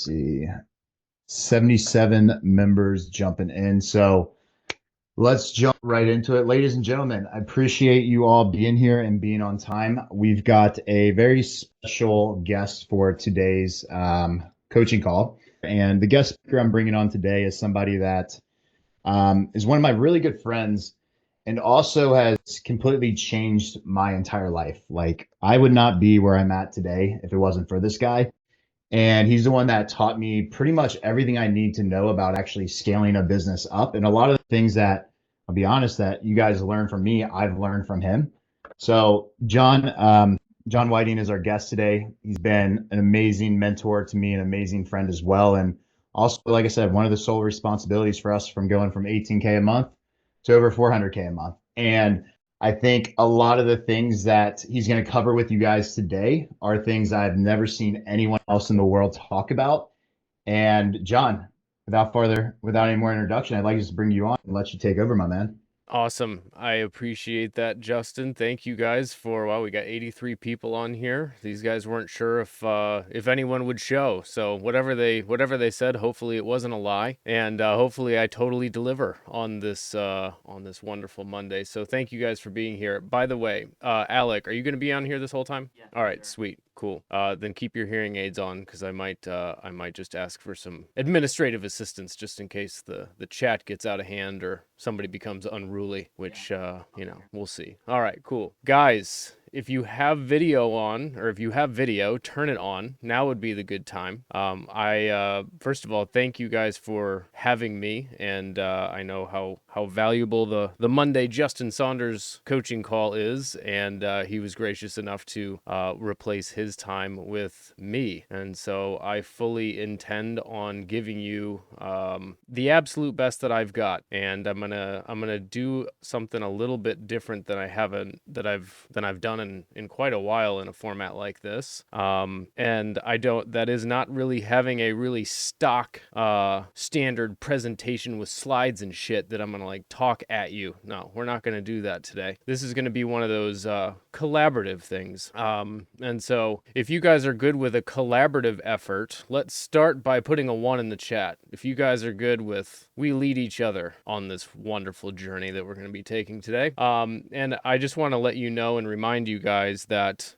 see, 77 members jumping in. So let's jump right into it. Ladies and gentlemen, I appreciate you all being here and being on time. We've got a very special guest for today's coaching call. And the guest speaker I'm bringing on today is somebody that is one of my really good friends and also has completely changed my entire life. Like, I would not be where I'm at today if it wasn't for this guy. And he's the one that taught me pretty much everything I need to know about actually scaling a business up. And a lot of the things that, I'll be honest, that you guys learn from me, I've learned from him. So, John Whiting is our guest today. He's been an amazing mentor to me, an amazing friend as well. And also, like I said, one of the sole responsibilities for us from going from 18K a month to over 400K a month. And I think a lot of the things that he's going to cover with you guys today are things I've never seen anyone else in the world talk about. And John, without any more introduction, I'd like to just bring you on and let you take over, my man. Awesome. I appreciate that, Justin. Thank you guys for, well, we got 83 people on here. These guys weren't sure if anyone would show. So whatever they said, hopefully it wasn't a lie. And hopefully I totally deliver on this wonderful Monday. So thank you guys for being here. By the way, Alec, are you going to be on here this whole time? Yeah, All right, sure. sweet. Cool. Then keep your hearing aids on because I might just ask for some administrative assistance just in case the chat gets out of hand or somebody becomes unruly, which we'll see. All right, cool. Guys, if you have video on, or if you have video, turn it on. Now would be the good time. I first of all thank you guys for having me, and I know how valuable the Monday Justin Saunders coaching call is, and he was gracious enough to replace his time with me, and so I fully intend on giving you the absolute best that I've got, and I'm gonna do something a little bit different than I've done in quite a while in a format like this. And that is not really having a really stock standard presentation with slides and shit that I'm gonna like talk at you. No, we're not gonna do that today. This is gonna be one of those collaborative things. And so if you guys are good with a collaborative effort, let's start by putting a 1 in the chat. If you guys are good with we lead each other on this wonderful journey that we're going to be taking today. And I just want to let you know and remind you guys that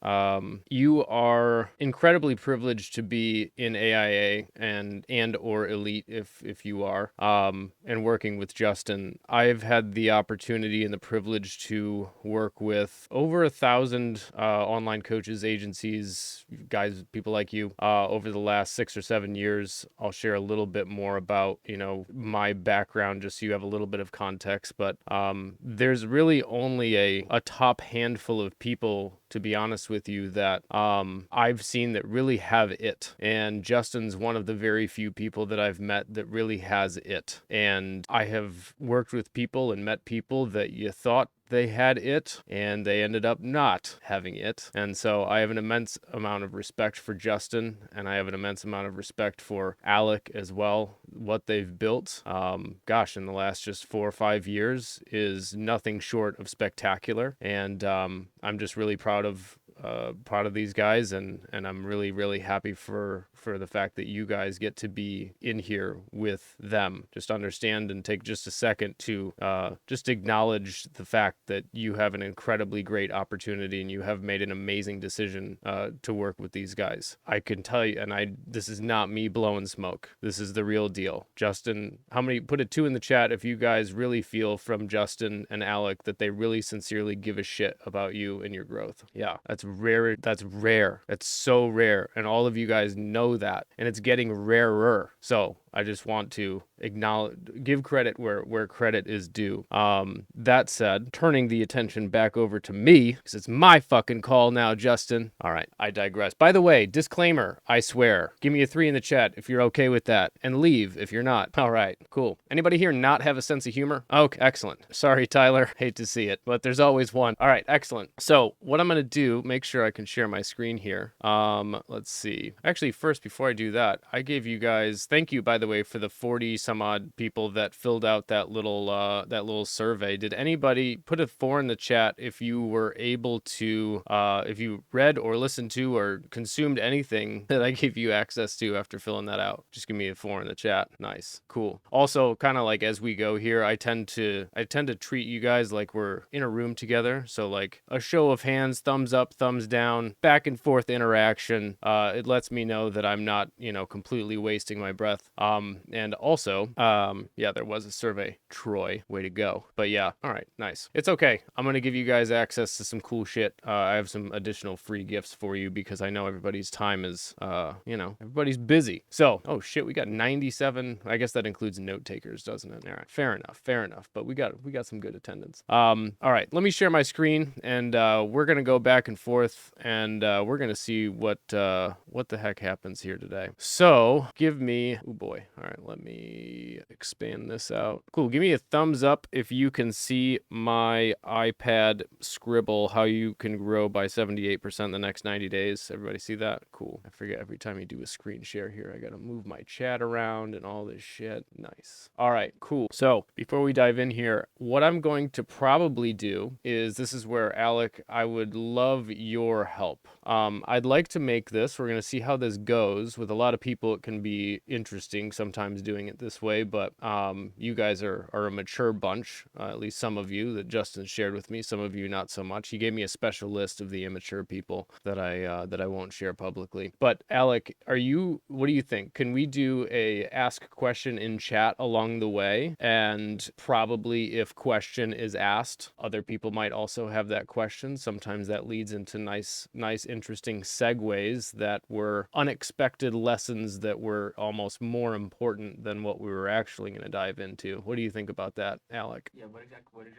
you are incredibly privileged to be in AIA and or Elite if you are, and working with Justin. I've had the opportunity and the privilege to work with over 1,000 online coaches, agencies, guys, people like you over the last 6 or 7 years. I'll share a little bit more about my background just so you have a little bit of context, but there's really only a top handful of people, to be honest with you, that I've seen that really have it. And Justin's one of the very few people that I've met that really has it. And I have worked with people and met people that you thought they had it and they ended up not having it. And so I have an immense amount of respect for Justin, and I have an immense amount of respect for Alec as well. What they've built, in the last just 4 or 5 years is nothing short of spectacular. And I'm just really proud of these guys, and I'm really, really happy for the fact that you guys get to be in here with them. Just understand and take just a second to just acknowledge the fact that you have an incredibly great opportunity and you have made an amazing decision to work with these guys. I can tell you, and this is not me blowing smoke. This is the real deal. Justin, put a 2 in the chat if you guys really feel from Justin and Alec that they really sincerely give a shit about you and your growth. Yeah, that's rare. That's rare. That's so rare. And all of you guys know that. And it's getting rarer. So I just want to give credit where credit is due. That said, turning the attention back over to me, because it's my fucking call now, Justin. All right, I digress. By the way, disclaimer, I swear. Give me a 3 in the chat if you're okay with that, and leave if you're not. All right, cool. Anybody here not have a sense of humor? Okay, excellent. Sorry, Tyler. Hate to see it, but there's always one. All right, excellent. So what I'm going to do, make sure I can share my screen here. Let's see. Actually, first, before I do that, I gave you guys, thank you, by the the way, for the 40 some odd people that filled out that little survey, did anybody put a 4 in the chat if you were able to, if you read or listened to or consumed anything that I gave you access to after filling that out? Just give me a 4 in the chat. Nice, cool. Also, kind of like as we go here, I tend to treat you guys like we're in a room together. So like a show of hands, thumbs up, thumbs down, back and forth interaction. It lets me know that I'm not, completely wasting my breath. And also, yeah, there was a survey. Troy, way to go. But yeah, all right, nice. It's okay. I'm gonna give you guys access to some cool shit. I have some additional free gifts for you because I know everybody's time is, everybody's busy. So, oh shit, we got 97. I guess that includes note takers, doesn't it? All right, fair enough. But we got some good attendance. All right, let me share my screen, and we're gonna go back and forth, and we're gonna see what the heck happens here today. So give me, oh boy, all right, let me expand this out. Cool, give me a thumbs up if you can see my iPad scribble how you can grow by 78% in the next 90 days. Everybody see that? Cool. I forget every time you do a screen share here, I gotta move my chat around and all this shit. Nice. All right, cool. So before we dive in here, what I'm going to probably do is, this is where, Alec, I would love your help. I'd like to make this, we're gonna see how this goes. With a lot of people, it can be interesting sometimes doing it this way, but you guys are a mature bunch, at least some of you that Justin shared with me, some of you not so much. He gave me a special list of the immature people that I won't share publicly. But Alec, what do you think? Can we do a ask question in chat along the way? And probably if question is asked, other people might also have that question. Sometimes that leads into nice, interesting segues that were unexpected lessons that were almost more important than what we were actually going to dive into. What do you think about that, Alec? Yeah, what exactly would you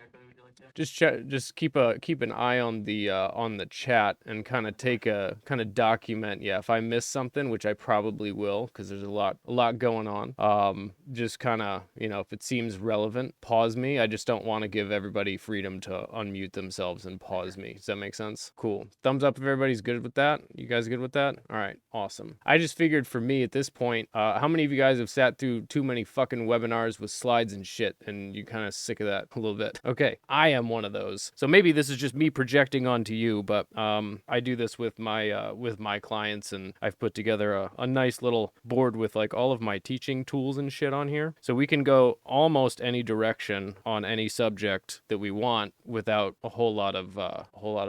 like to? Just keep an eye on the chat and kind of document. Yeah, if I miss something, which I probably will, because there's a lot going on. Just kind of, if it seems relevant, pause me. I just don't want to give everybody freedom to unmute themselves and pause me. Does that make sense? Cool. Thumbs up if everybody's good with that. You guys good with that? All right, awesome. I just figured for me at this point, how many of you guys have sat through too many fucking webinars with slides and shit, and you kind of sick of that a little bit? Okay, I am one of those. So maybe this is just me projecting onto you, but I do this with my clients, and I've put together a nice little board with like all of my teaching tools and shit on here, so we can go almost any direction on any subject that we want without a whole lot of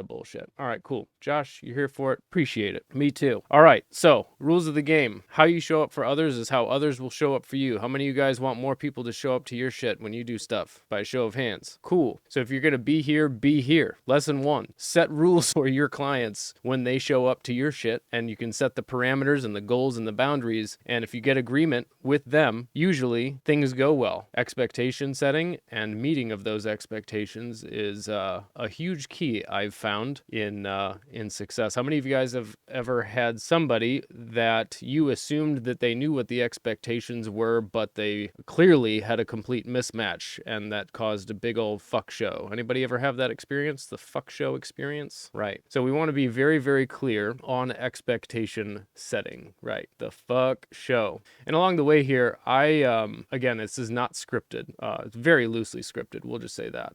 bullshit. All right, cool. Josh, you're here for it. Appreciate it. Me too. All right, so rules of the game. How you show up for others is how others will show up for you. How many of you guys want more people to show up to your shit when you do stuff? By a show of hands. Cool. So if you're gonna be here, be here. Lesson 1, set rules for your clients when they show up to your shit, and you can set the parameters and the goals and the boundaries, and if you get agreement with them, usually things go well. Expectation setting and meeting of those expectations is a huge key I've found in success. How many of you guys have ever had somebody that you assumed that they knew what the expectations were, but they clearly had a complete mismatch, and that caused a big old fuck show? Anybody ever have that experience? The fuck show experience? Right. So we want to be very, very clear on expectation setting. Right. The fuck show. And along the way here, again, this is not scripted. It's very loosely scripted. We'll just say that.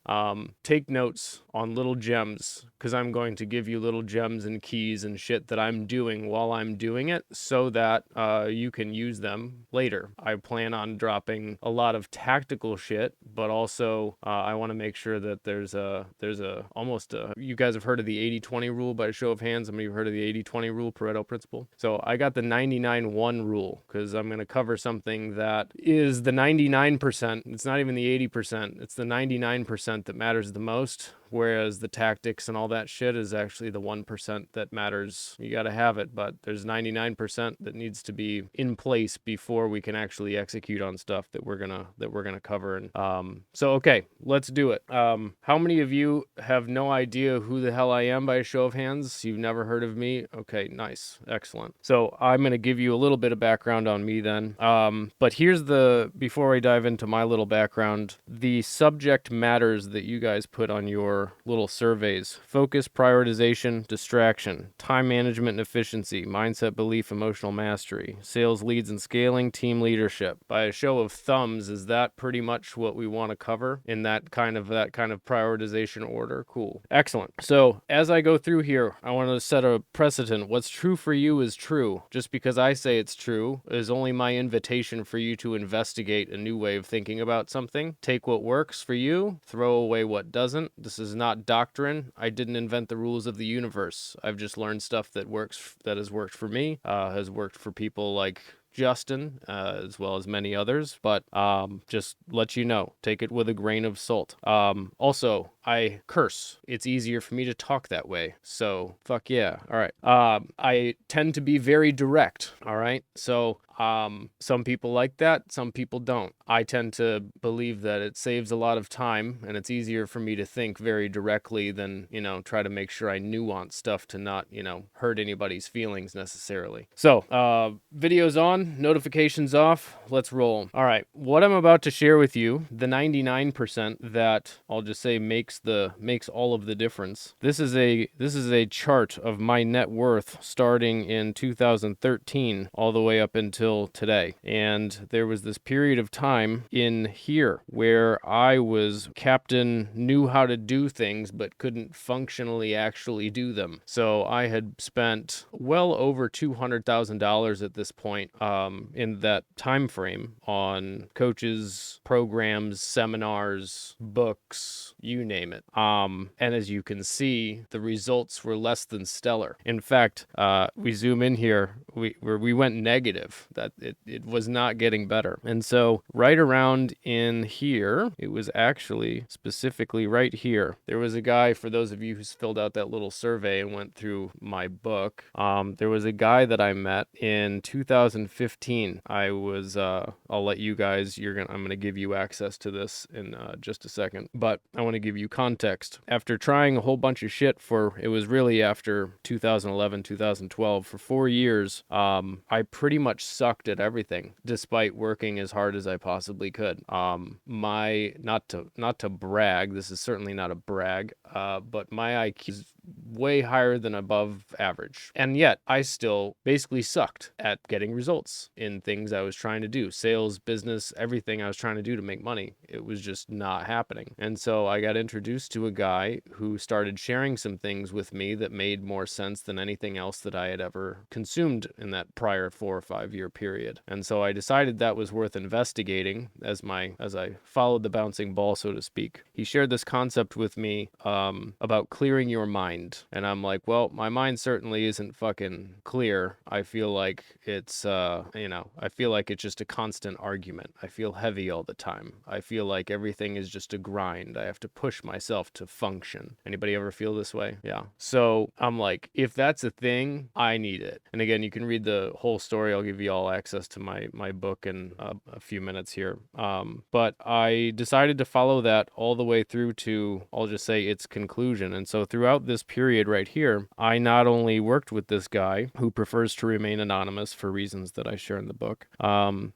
Take notes on little gems, because I'm going to give you little gems and keys and shit that I'm doing while I'm doing it, so that you can use them later. I plan on dropping a lot of tactical shit, but also I want to make sure that there's almost you guys have heard of the 80-20 rule by a show of hands. How many of you have heard of the 80-20 rule, Pareto principle? So I got the 99-1 rule, because I'm going to cover something that is the 99%. It's not even the 80%. It's the 99% that matters the most, whereas the tactics and all that shit is actually the 1% that matters. You got to have it, but there's 99% that needs to be in place before we can actually execute on stuff that we're gonna cover. And so okay, let's do it. How many of you have no idea who the hell I am by a show of hands? You've never heard of me? Okay, nice, excellent. So I'm gonna give you a little bit of background on me then. But here's before I dive into my little background, the subject matters that you guys put on your 4 little surveys: focus, prioritization, distraction, time management and efficiency, mindset, belief, emotional mastery, sales, leads and scaling, team leadership. By a show of thumbs, is that pretty much what we want to cover in that kind of prioritization order? Cool. Excellent. So as I go through here, I want to set a precedent. What's true for you is true. Just because I say it's true is only my invitation for you to investigate a new way of thinking about something. Take what works for you, throw away what doesn't. This is not doctrine. I didn't invent the rules of the universe. I've just learned stuff that has worked for me, has worked for people like Justin, as well as many others, but just let you know, take it with a grain of salt. Also, I curse. It's easier for me to talk that way, so fuck yeah. All right. I tend to be very direct, all right? So some people like that, some people don't. I tend to believe that it saves a lot of time, and it's easier for me to think very directly than, try to make sure I nuance stuff to not, hurt anybody's feelings necessarily. So, video's on, notifications off, let's roll. All right, what I'm about to share with you, the 99% that I'll just say makes all of the difference. This is a chart of my net worth starting in 2013 all the way up until today. And there was this period of time in here where I was captain, knew how to do things, but couldn't functionally actually do them. So I had spent well over $200,000 at this point in that time frame on coaches, programs, seminars, books, you name it. And as you can see, the results were less than stellar. In fact, we zoom in here, we went negative. That it was not getting better. And so right around in here, it was actually specifically right here. There was a guy, for those of you who's filled out that little survey and went through my book, there was a guy that I met in 2015. I'll let you guys, I'm going to give you access to this in just a second, but I want to give you context. After trying a whole bunch of shit it was really after 2011, 2012, for 4 years, I pretty much sucked at everything, despite working as hard as I possibly could. Not to brag, this is certainly not a brag, but my IQ is way higher than above average. And yet I still basically sucked at getting results in things I was trying to do. Sales, business, everything I was trying to do to make money. It was just not happening. And so I got introduced to a guy who started sharing some things with me that made more sense than anything else that I had ever consumed in that prior 4 or 5 year period. And so I decided that was worth investigating as I followed the bouncing ball, so to speak. He shared this concept with me about clearing your mind. And I'm like, well, my mind certainly isn't fucking clear. I feel like it's I feel like it's just a constant argument. I feel heavy all the time. I feel like everything is just a grind. I have to push myself to function. Anybody ever feel this way? Yeah. So I'm like, if that's a thing, I need it. And again, you can read the whole story. I'll give you all access to my book in a few minutes here. But I decided to follow that all the way through to, I'll just say, its conclusion. And so throughout this period right here, I not only worked with this guy who prefers to remain anonymous for reasons that I share in the book.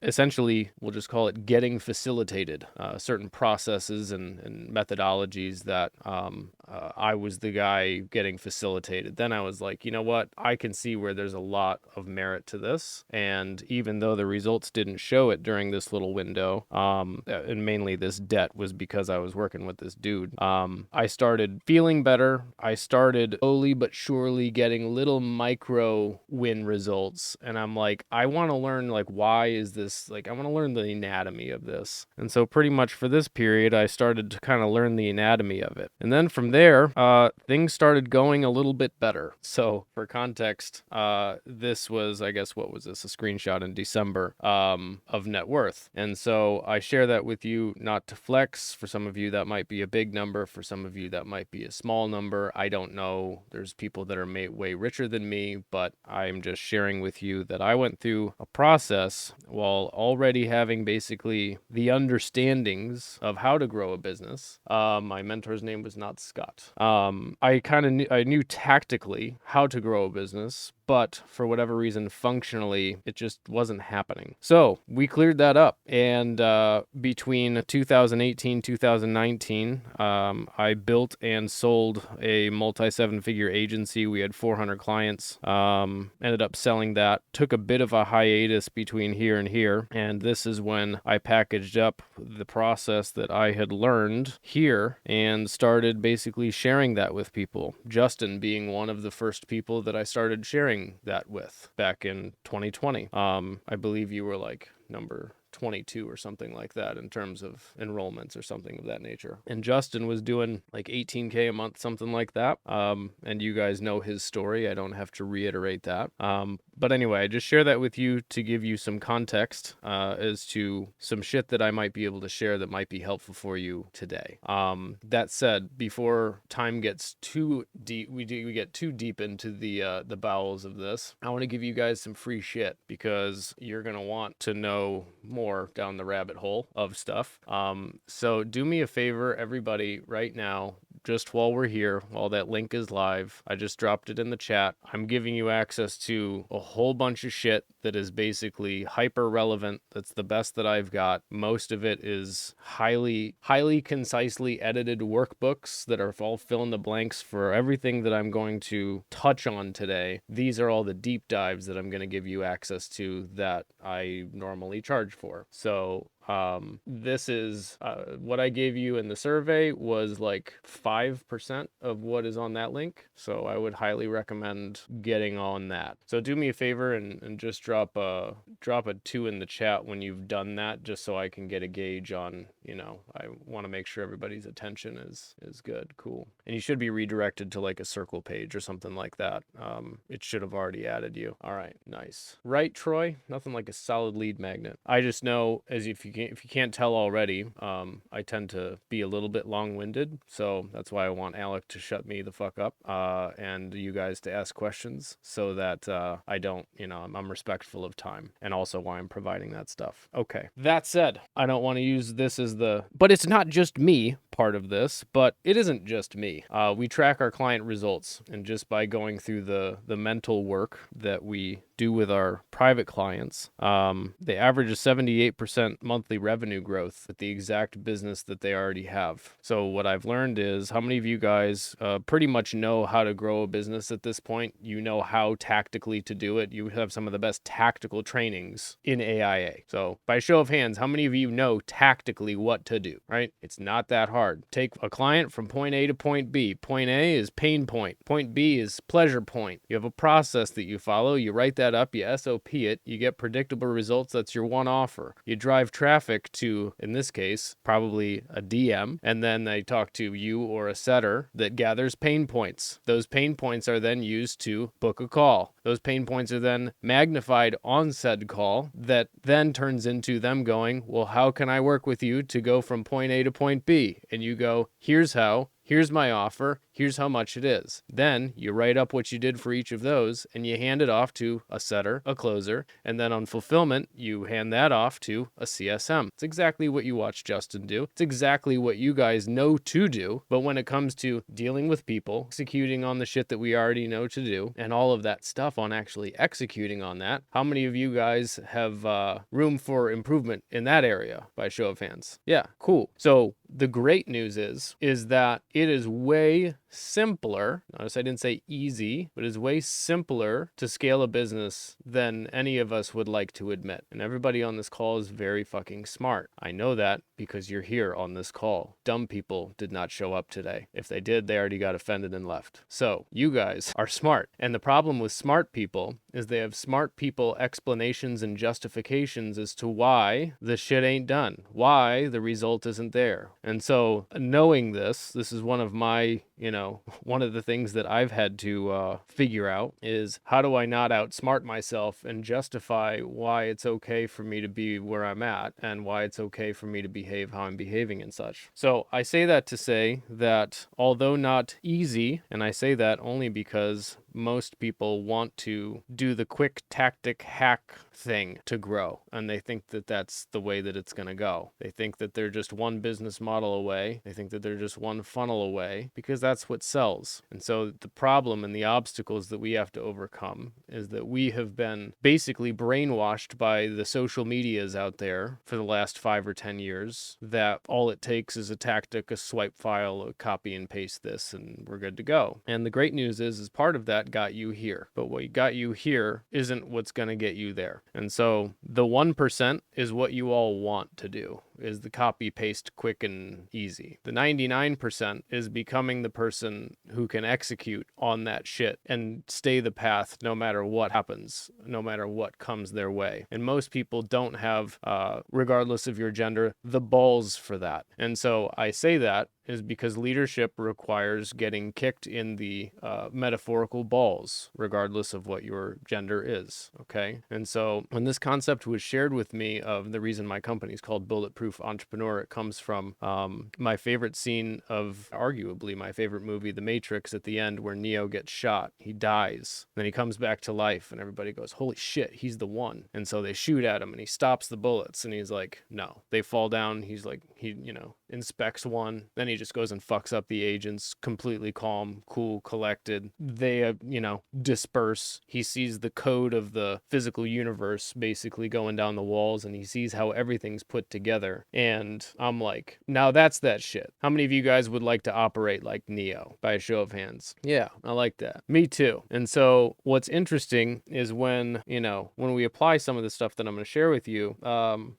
Essentially, we'll just call it getting facilitated, certain processes and methodologies that I was the guy getting facilitated. Then I was like, you know what? I can see where there's a lot of merit to this. And even though the results didn't show it during this little window, and mainly this debt was because I was working with this dude, I started feeling better. I started slowly but surely getting little micro win results. And I'm like, I want to learn, like, why is this, like, I want to learn the anatomy of this. And so pretty much for this period, I started to kind of learn the anatomy of it. And then from there, things started going a little bit better. So for context, this was, I guess, what was this? A screenshot in December of net worth. And so I share that with you not to flex. For some of you, that might be a big number. For some of you, that might be a small number. I don't know. There's people that are way richer than me, but I'm just sharing with you that I went through a process while already having basically the understandings of how to grow a business. My mentor's name was not Scott. that. I knew tactically how to grow a business, but for whatever reason, functionally, it just wasn't happening. So we cleared that up. And between 2018, 2019, I built and sold a multi-7-figure agency. We had 400 clients, ended up selling that, took a bit of a hiatus between here and here. And this is when I packaged up the process that I had learned here and started basically sharing that with people. Justin being one of the first people that I started sharing that with back in 2020. I believe you were like number 22 or something like that in terms of enrollments or something of that nature. And Justin was doing like 18K a month, something like that. And you guys know his story. I don't have to reiterate that. But anyway, I just share that with you to give you some context as to some shit that I might be able to share that might be helpful for you today. That said, before time gets too deep, we get too deep into the bowels of this, I want to give you guys some free shit because you're gonna want to know more down the rabbit hole of stuff. So do me a favor, everybody, right now, just while we're here, while that link is live, I just dropped it in the chat. I'm giving you access to a whole bunch of shit that is basically hyper relevant. That's the best that I've got. Most of it is highly concisely edited workbooks that are all fill in the blanks for everything that I'm going to touch on today. These are all the deep dives that I'm going to give you access to that I normally charge for. So this is what I gave you in the survey was like 5% of what is on that link. So I would highly recommend getting on that. So do me a favor and just drop a 2 in the chat when you've done that, just so I can get a gauge on, I want to make sure everybody's attention is good. Cool. And you should be redirected to like a circle page or something like that. It should have already added you. All right, nice. Right, Troy? Nothing like a solid lead magnet. I just know, as if you can't tell already, I tend to be a little bit long-winded, so that's why I want Alec to shut me the fuck up, and you guys to ask questions so that I don't, I'm respectful of time, and also why I'm providing that stuff. Okay, that said, I don't want to use this as but it's not just me part of this, but it isn't just me. We track our client results, and just by going through the mental work that we do with our private clients, they average a 78% monthly revenue growth with the exact business that they already have. So what I've learned is, how many of you guys pretty much know how to grow a business at this point? You know how tactically to do it. You have some of the best tactical trainings in AIA. So by show of hands, how many of you know tactically what to do, right? It's not that hard. Take a client from point A to point B. Point A is pain point. Point B is pleasure point. You have a process that you follow. You write that up, you SOP it, you get predictable results. That's your one offer. You drive traffic to, in this case, probably a DM, and then they talk to you or a setter that gathers pain points. Those pain points are then used to book a call. Those pain points are then magnified on said call, that then turns into them going, well, how can I work with you to go from point A to point B? And you go, here's how. Here's my offer. Here's how much it is. Then you write up what you did for each of those and you hand it off to a setter, a closer, and then on fulfillment, you hand that off to a CSM. It's exactly what you watch Justin do. It's exactly what you guys know to do. But when it comes to dealing with people, executing on the shit that we already know to do, and all of that stuff on actually executing on that, how many of you guys have room for improvement in that area by show of hands? Yeah, cool. So the great news is that it is way simpler. Notice I didn't say easy, but it's way simpler to scale a business than any of us would like to admit. And everybody on this call is very fucking smart. I know that because you're here on this call. Dumb people did not show up today. If they did, they already got offended and left. So you guys are smart. And the problem with smart people is they have smart people explanations and justifications as to why the shit ain't done, why the result isn't there. And so knowing this is one of my, one of the things that I've had to figure out is, how do I not outsmart myself and justify why it's okay for me to be where I'm at and why it's okay for me to behave how I'm behaving and such. So I say that to say that although not easy, and I say that only because most people want to do the quick tactic hack thing to grow, and they think that that's the way that it's going to go. They think that they're just one business model away. They think that they're just one funnel away because that's what sells. And so the problem and the obstacles that we have to overcome is that we have been basically brainwashed by the social medias out there for the last 5 or 10 years that all it takes is a tactic, a swipe file, a copy and paste this, and we're good to go. And the great news is part of that got you here. But what got you here isn't what's going to get you there. And so the 1% is what you all want to do, is the copy paste quick and easy. The 99% is becoming the person who can execute on that shit and stay the path no matter what happens, no matter what comes their way. And most people don't have, regardless of your gender, the balls for that. And so I say that is because leadership requires getting kicked in the metaphorical balls, regardless of what your gender is, okay? And so when this concept was shared with me of the reason my company is called Bulletproof Entrepreneur, it comes from my favorite scene of arguably my favorite movie, The Matrix, at the end where Neo gets shot. He dies. Then he comes back to life and everybody goes, holy shit, he's the one. And so they shoot at him and he stops the bullets and he's like, no. They fall down. He's like, he inspects one. Then he just goes and fucks up the agents, completely calm, cool, collected. They, disperse. He sees the code of the physical universe basically going down the walls and he sees how everything's put together. And I'm like, now that's that shit. How many of you guys would like to operate like Neo? By a show of hands. Yeah, I like that. Me too. And so what's interesting is when we apply some of the stuff that I'm going to share with you,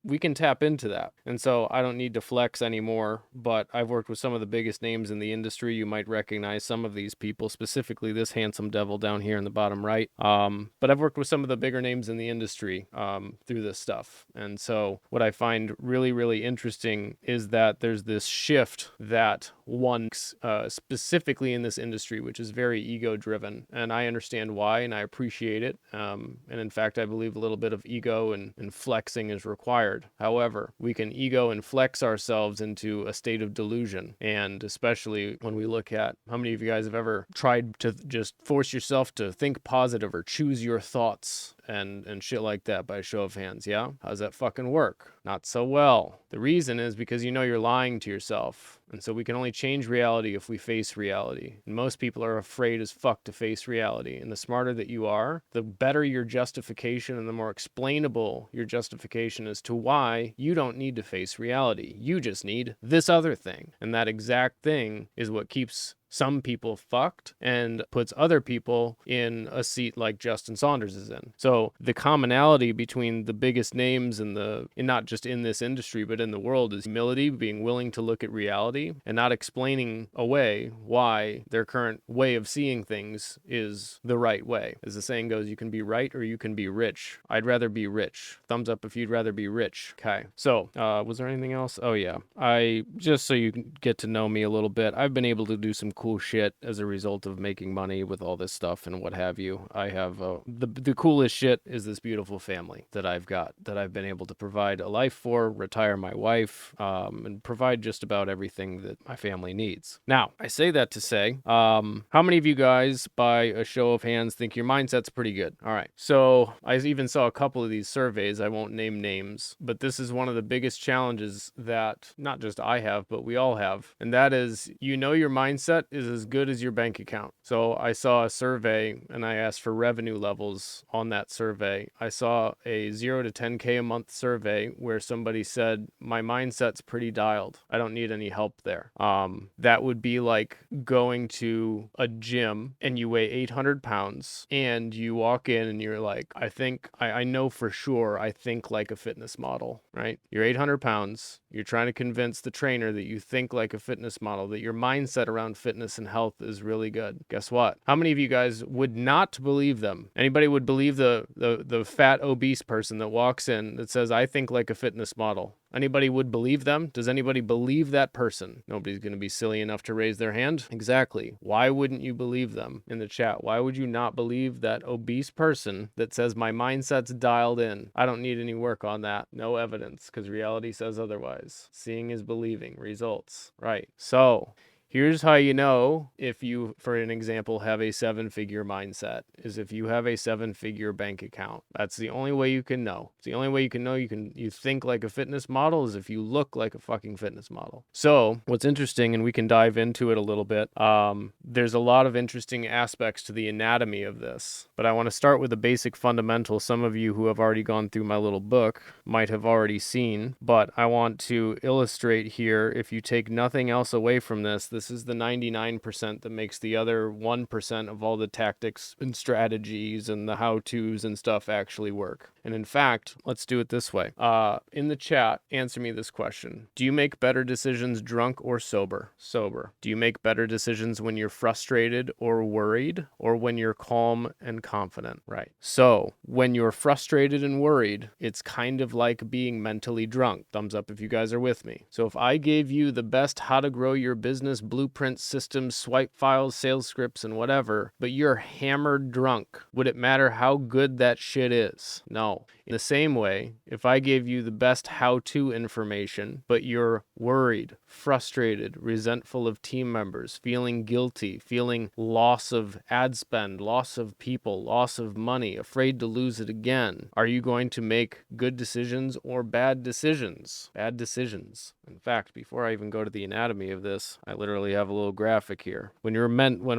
we can tap into that. And so I don't need to flex anymore, but I've worked with some of the biggest names in the industry. You might recognize some of these people, specifically this handsome devil down here in the bottom right. But I've worked with some of the bigger names in the industry through this stuff. And so what I find really, really interesting is that there's this shift that one specifically in this industry, which is very ego driven. And I understand why, and I appreciate it. And in fact, I believe a little bit of ego and flexing is required. However, we can ego and flex ourselves into a state of delusion. And especially when we look at how many of you guys have ever tried to just force yourself to think positive or choose your thoughts and shit like that by a show of hands, yeah? How's that fucking work? Not so well. The reason is because you're lying to yourself. And so we can only change reality if we face reality. And most people are afraid as fuck to face reality. And the smarter that you are, the better your justification and the more explainable your justification as to why you don't need to face reality. You just need this other thing. And that exact thing is what keeps some people fucked and puts other people in a seat like Justin Saunders is in. So the commonality between the biggest names and not just in this industry, but in the world is humility, being willing to look at reality and not explaining away why their current way of seeing things is the right way. As the saying goes, you can be right or you can be rich. I'd rather be rich. Thumbs up if you'd rather be rich. Okay. So, was there anything else? Oh yeah. Just so you can get to know me a little bit, I've been able to do some cool shit as a result of making money with all this stuff and what have you. I have the coolest shit is this beautiful family that I've got, that I've been able to provide a life for, retire my wife, and provide just about everything that my family needs. Now, I say that to say, how many of you guys, by a show of hands, think your mindset's pretty good? All right. So I even saw a couple of these surveys. I won't name names, but this is one of the biggest challenges that not just I have, but we all have. And that is, your mindset is as good as your bank account. So I saw a survey and I asked for revenue levels on that survey. I saw a 0 to 10K a month survey where somebody said, my mindset's pretty dialed. I don't need any help there. That would be like going to a gym and you weigh 800 pounds and you walk in and you're like, I know for sure I think like a fitness model, right? You're 800 pounds. You're trying to convince the trainer that you think like a fitness model, that your mindset around fitness and health is really good. Guess what? How many of you guys would not believe them? Anybody would believe the fat obese person that walks in that says, I think like a fitness model? Anybody would believe them? Does anybody believe that person? Nobody's going to be silly enough to raise their hand. Exactly. Why wouldn't you believe them in the chat? Why would you not believe that obese person that says my mindset's dialed in? I don't need any work on that. No evidence, because reality says otherwise. Seeing is believing. Results. Right. So Here's how you know if you, for an example, have a 7-figure mindset, is if you have a 7-figure bank account. That's the only way you can know. It's the only way you can know you think like a fitness model is if you look like a fucking fitness model. So what's interesting, and we can dive into it a little bit, there's a lot of interesting aspects to the anatomy of this, but I want to start with a basic fundamental. Some of you who have already gone through my little book might have already seen, but I want to illustrate here, if you take nothing else away from this, this is the 99% that makes the other 1% of all the tactics and strategies and the how-tos and stuff actually work. And in fact, let's do it this way. In the chat, answer me this question. Do you make better decisions drunk or sober? Sober. Do you make better decisions when you're frustrated or worried, or when you're calm and confident? Right. So when you're frustrated and worried, it's kind of like being mentally drunk. Thumbs up if you guys are with me. So if I gave you the best how to grow your business blueprint systems, swipe files, sales scripts, and whatever, but you're hammered drunk, would it matter how good that shit is? No. In the same way, if I gave you the best how-to information, but you're worried, frustrated, resentful of team members, feeling guilty, feeling loss of ad spend, loss of people, loss of money, afraid to lose it again, are you going to make good decisions or bad decisions? Bad decisions. In fact, before I even go to the anatomy of this, I literally have a little graphic here. When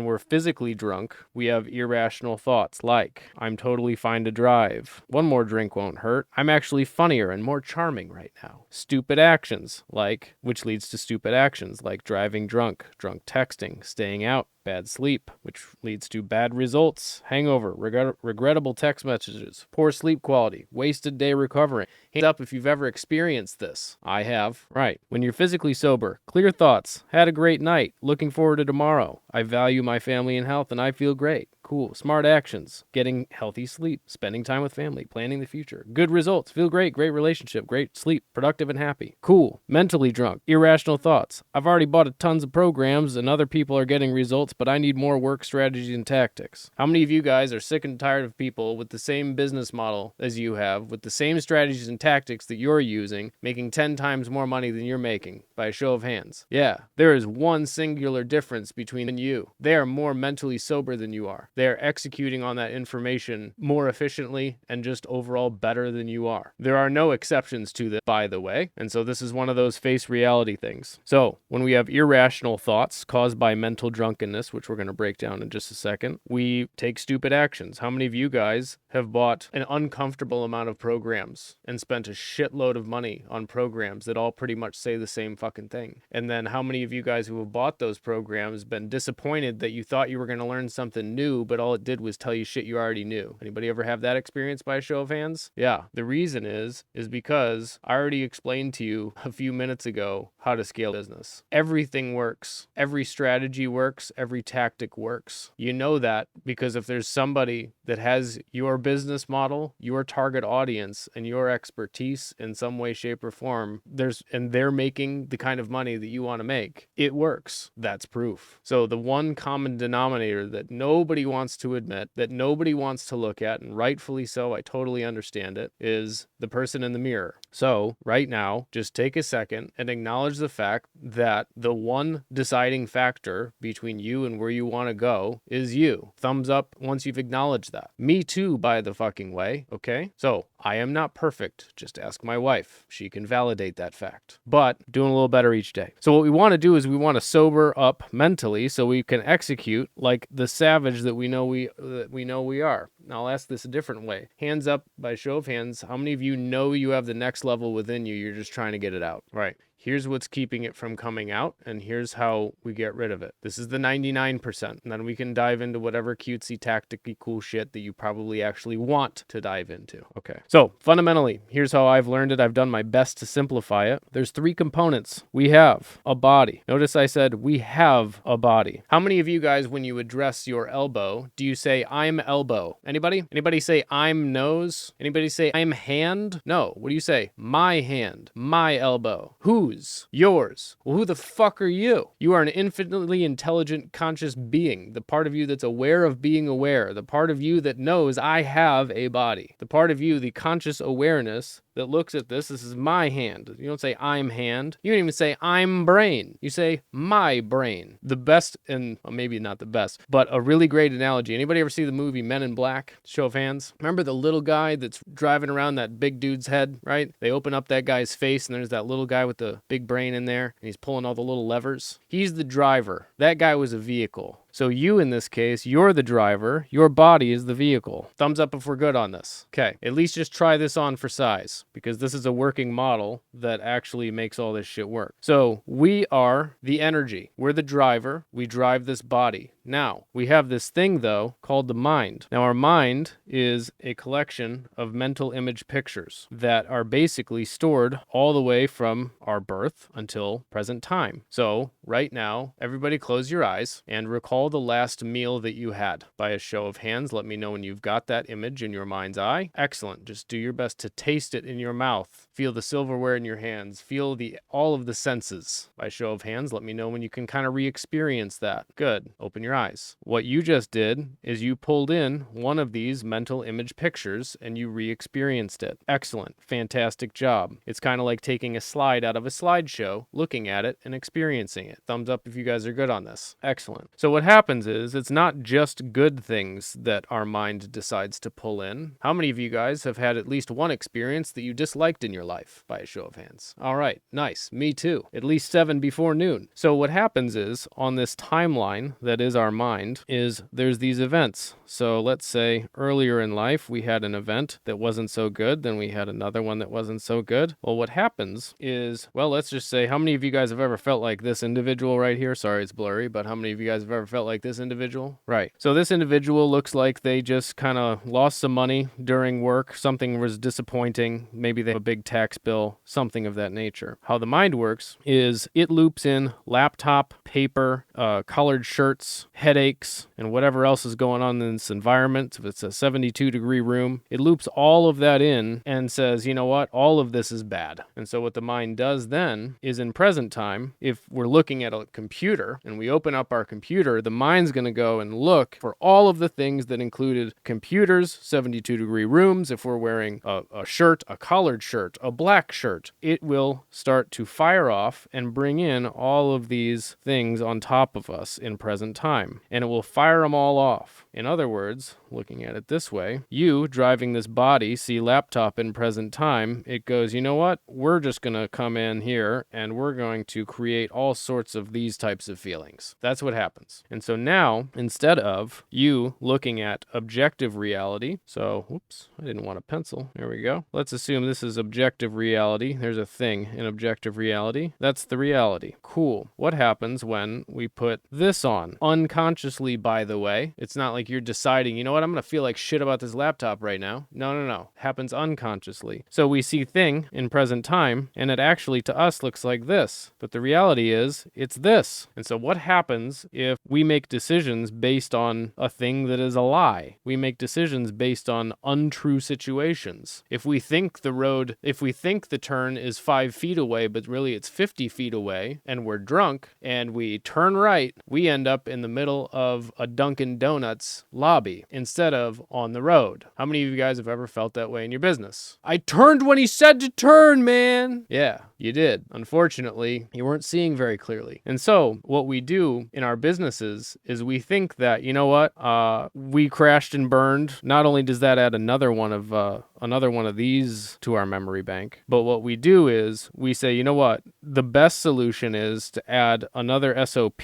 we're physically drunk, we have irrational thoughts like, I'm totally fine to drive. One more drink won't hurt. I'm actually funnier and more charming right now. Stupid actions, like, which leads to stupid actions like driving drunk, drunk texting, staying out, bad sleep, which leads to bad results, hangover, regrettable text messages, poor sleep quality, wasted day recovering. Hands up if you've ever experienced this. I have. Right. When you're physically sober, clear thoughts, had a great night, looking forward to tomorrow. I value my family and health and I feel great. Cool. Smart actions, getting healthy sleep, spending time with family, planning the future. Good results, feel great, great relationship, great sleep, productive and happy. Cool. Mentally drunk, irrational thoughts. I've already bought tons of programs and other people are getting results, but I need more work strategies and tactics. How many of you guys are sick and tired of people with the same business model as you have, with the same strategies and tactics that you're using, making 10 times more money than you're making? By a show of hands. Yeah, there is one singular difference between you. They are more mentally sober than you are. They are executing on that information more efficiently and just overall better than you are. There are no exceptions to this, by the way, and so this is one of those face reality things. So when we have irrational thoughts caused by mental drunkenness, which we're going to break down in just a second, we take stupid actions. How many of you guys have bought an uncomfortable amount of programs and spent a shitload of money on programs that all pretty much say the same fucking thing? And then how many of you guys who have bought those programs been disappointed that you thought you were going to learn something new, but all it did was tell you shit you already knew? Anybody ever have that experience by a show of hands? Yeah. The reason is because I already explained to you a few minutes ago how to scale business. Everything works. Every strategy works. Every tactic works. You know that because if there's somebody that has your business model, your target audience, and your expertise in some way, shape, or form, they're making the kind of money that you want to make, it works. That's proof. So the one common denominator that nobody wants to admit, that nobody wants to look at, and rightfully so, I totally understand it, is the person in the mirror. So right now, just take a second and acknowledge the fact that the one deciding factor between you and where you want to go is you. Thumbs up once you've acknowledged that. Me too, by the fucking way, okay? So I am not perfect. Just ask my wife. She can validate that fact. But doing a little better each day. So what we want to do is we want to sober up mentally so we can execute like the savage that we know we are. Now I'll ask this a different way. Hands up by show of hands. How many of you know you have the next level within you? You're just trying to get it out. Right. Here's what's keeping it from coming out, and here's how we get rid of it. This is the 99%, and then we can dive into whatever cutesy, tactically cool shit that you probably actually want to dive into. Okay. So fundamentally, here's how I've learned it. I've done my best to simplify it. There's 3 components. We have a body. Notice I said we have a body. How many of you guys, when you address your elbow, do you say, I'm elbow? Anybody? Anybody say, I'm nose? Anybody say, I'm hand? No. What do you say? My hand. My elbow. Whose? Yours. Well, who the fuck are you? You are an infinitely intelligent, conscious being. The part of you that's aware of being aware. The part of you that knows I have a body. The part of you, the conscious awareness that looks at this. This is my hand. You don't say I'm hand. You don't even say I'm brain. You say my brain. The best, and well, maybe not the best, but a really great analogy. Anybody ever see the movie Men in Black? Show of hands. Remember the little guy that's driving around that big dude's head, right? They open up that guy's face and there's that little guy with the big brain in there and he's pulling all the little levers. He's the driver. That guy was a vehicle. So you, in this case, you're the driver. Your body is the vehicle. Thumbs up if we're good on this. Okay, at least just try this on for size, because this is a working model that actually makes all this shit work. So we are the energy. We're the driver. We drive this body. Now, we have this thing, though, called the mind. Now, our mind is a collection of mental image pictures that are basically stored all the way from our birth until present time. So, right now, everybody close your eyes and recall the last meal that you had. By a show of hands, let me know when you've got that image in your mind's eye. Excellent. Just do your best to taste it in your mouth. Feel the silverware in your hands. Feel all of the senses. By show of hands, let me know when you can kind of re-experience that. Good. Open your eyes. What you just did is you pulled in one of these mental image pictures and you re-experienced it. Excellent. Fantastic job. It's kind of like taking a slide out of a slideshow, looking at it and experiencing it. Thumbs up if you guys are good on this. Excellent. So what happens is it's not just good things that our mind decides to pull in. How many of you guys have had at least one experience that you disliked in your life? By a show of hands. All right. Nice. Me too. At least 7 before noon. So what happens is on this timeline that is our mind is there's these events. So let's say earlier in life we had an event that wasn't so good, then we had another one that wasn't so good. Well, what happens is, well, let's just say, how many of you guys have ever felt like this individual right here? Sorry, it's blurry, but how many of you guys have ever felt like this individual? Right. So this individual looks like they just kind of lost some money during work. Something was disappointing. Maybe they have a big tax bill, something of that nature. How the mind works is it loops in laptop, paper, colored shirts, headaches, and whatever else is going on in this environment. If it's a 72-degree room, it loops all of that in and says, you know what, all of this is bad. And so what the mind does then is in present time, if we're looking at a computer and we open up our computer, the mind's going to go and look for all of the things that included computers, 72-degree rooms. If we're wearing a shirt, a collared shirt, a black shirt, it will start to fire off and bring in all of these things on top of us in present time. And it will fire them all off. In other words, looking at it this way, you driving this body, see laptop in present time, it goes, you know what? We're just going to come in here and we're going to create all sorts of these types of feelings. That's what happens. And so now, instead of you looking at objective reality, so, whoops, I didn't want a pencil. There we go. Let's assume this is objective reality. There's a thing in objective reality. That's the reality. Cool. What happens when we put this on? Unconsciously, by the way. It's not like you're deciding, you know what, I'm going to feel like shit about this laptop right now. No. Happens unconsciously. So we see thing in present time, and it actually to us looks like this. But the reality is, it's this. And so what happens if we make decisions based on a thing that is a lie? We make decisions based on untrue situations. If we think the turn is 5 feet away, but really it's 50 feet away, and we're drunk, and we turn right, we end up in the middle of a Dunkin' Donuts lobby instead of on the road. How many of you guys have ever felt that way in your business? I turned when he said to turn, man. Yeah, you did. Unfortunately, you weren't seeing very clearly. And so what we do in our businesses is we think that, you know what, we crashed and burned. Not only does that add another one of these to our memory bank, but what we do is we say, you know what, the best solution is to add another SOP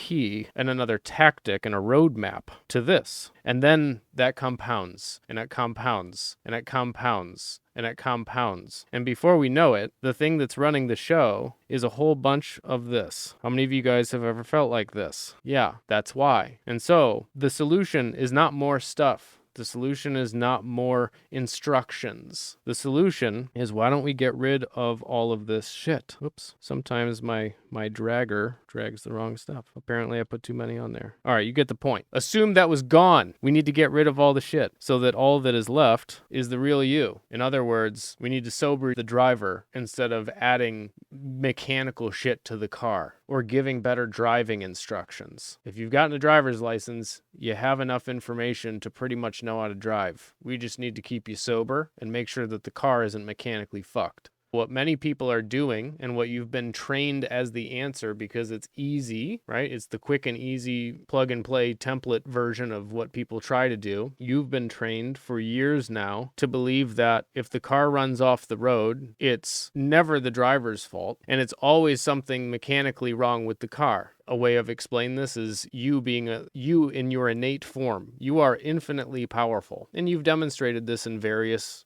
and another tactic and a roadmap to this. And then that compounds, and it compounds, and it compounds, and it compounds. And before we know it, the thing that's running the show is a whole bunch of this. How many of you guys have ever felt like this? Yeah, that's why. And so the solution is not more stuff. The solution is not more instructions. The solution is, why don't we get rid of all of this shit? Oops. Sometimes my my dragger drags the wrong stuff. Apparently I put too many on there. All right, you get the point. Assume that was gone. We need to get rid of all the shit so that all that is left is the real you. In other words, we need to sober the driver instead of adding mechanical shit to the car or giving better driving instructions. If you've gotten a driver's license, you have enough information to pretty much know how to drive. We just need to keep you sober and make sure that the car isn't mechanically fucked. What many people are doing and what you've been trained as the answer because it's easy, right? It's the quick and easy plug and play template version of what people try to do. You've been trained for years now to believe that if the car runs off the road, it's never the driver's fault and it's always something mechanically wrong with the car. A way of explaining this is you being you in your innate form. You are infinitely powerful, and you've demonstrated this in various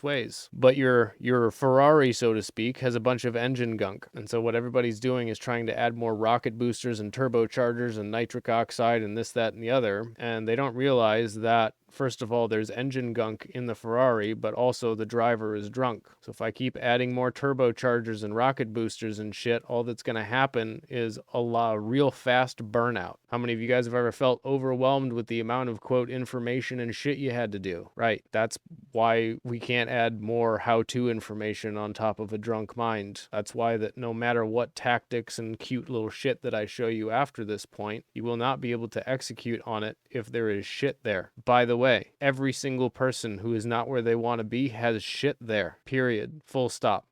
ways. But your Ferrari, so to speak, has a bunch of engine gunk, and so what everybody's doing is trying to add more rocket boosters and turbochargers and nitric oxide and this, that, and the other, and they don't realize that first of all, there's engine gunk in the Ferrari, but also the driver is drunk. So if I keep adding more turbochargers and rocket boosters and shit, all that's going to happen is a real fast burnout. How many of you guys have ever felt overwhelmed with the amount of, quote, information and shit you had to do? Right. That's why we can't add more how-to information on top of a drunk mind. That's why that no matter what tactics and cute little shit that I show you after this point, you will not be able to execute on it if there is shit there. By the way, every single person who is not where they want to be has shit there. Period. Full stop.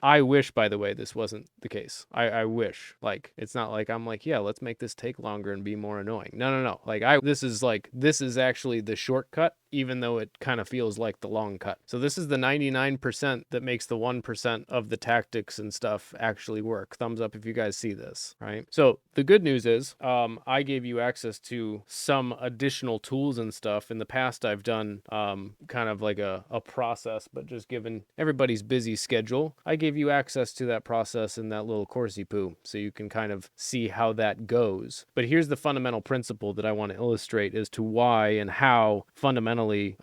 I wish, by the way, this wasn't the case. I wish. Like, it's not like I'm like, yeah, let's make this take longer and be more annoying. No. This is actually the shortcut, even though it kind of feels like the long cut. So this is the 99% that makes the 1% of the tactics and stuff actually work. Thumbs up if you guys see this, right? So the good news is I gave you access to some additional tools and stuff. In the past, I've done kind of like a process, but just given everybody's busy schedule, I gave you access to that process in that little coursey poo, so you can kind of see how that goes. But here's the fundamental principle that I want to illustrate as to why and how fundamentally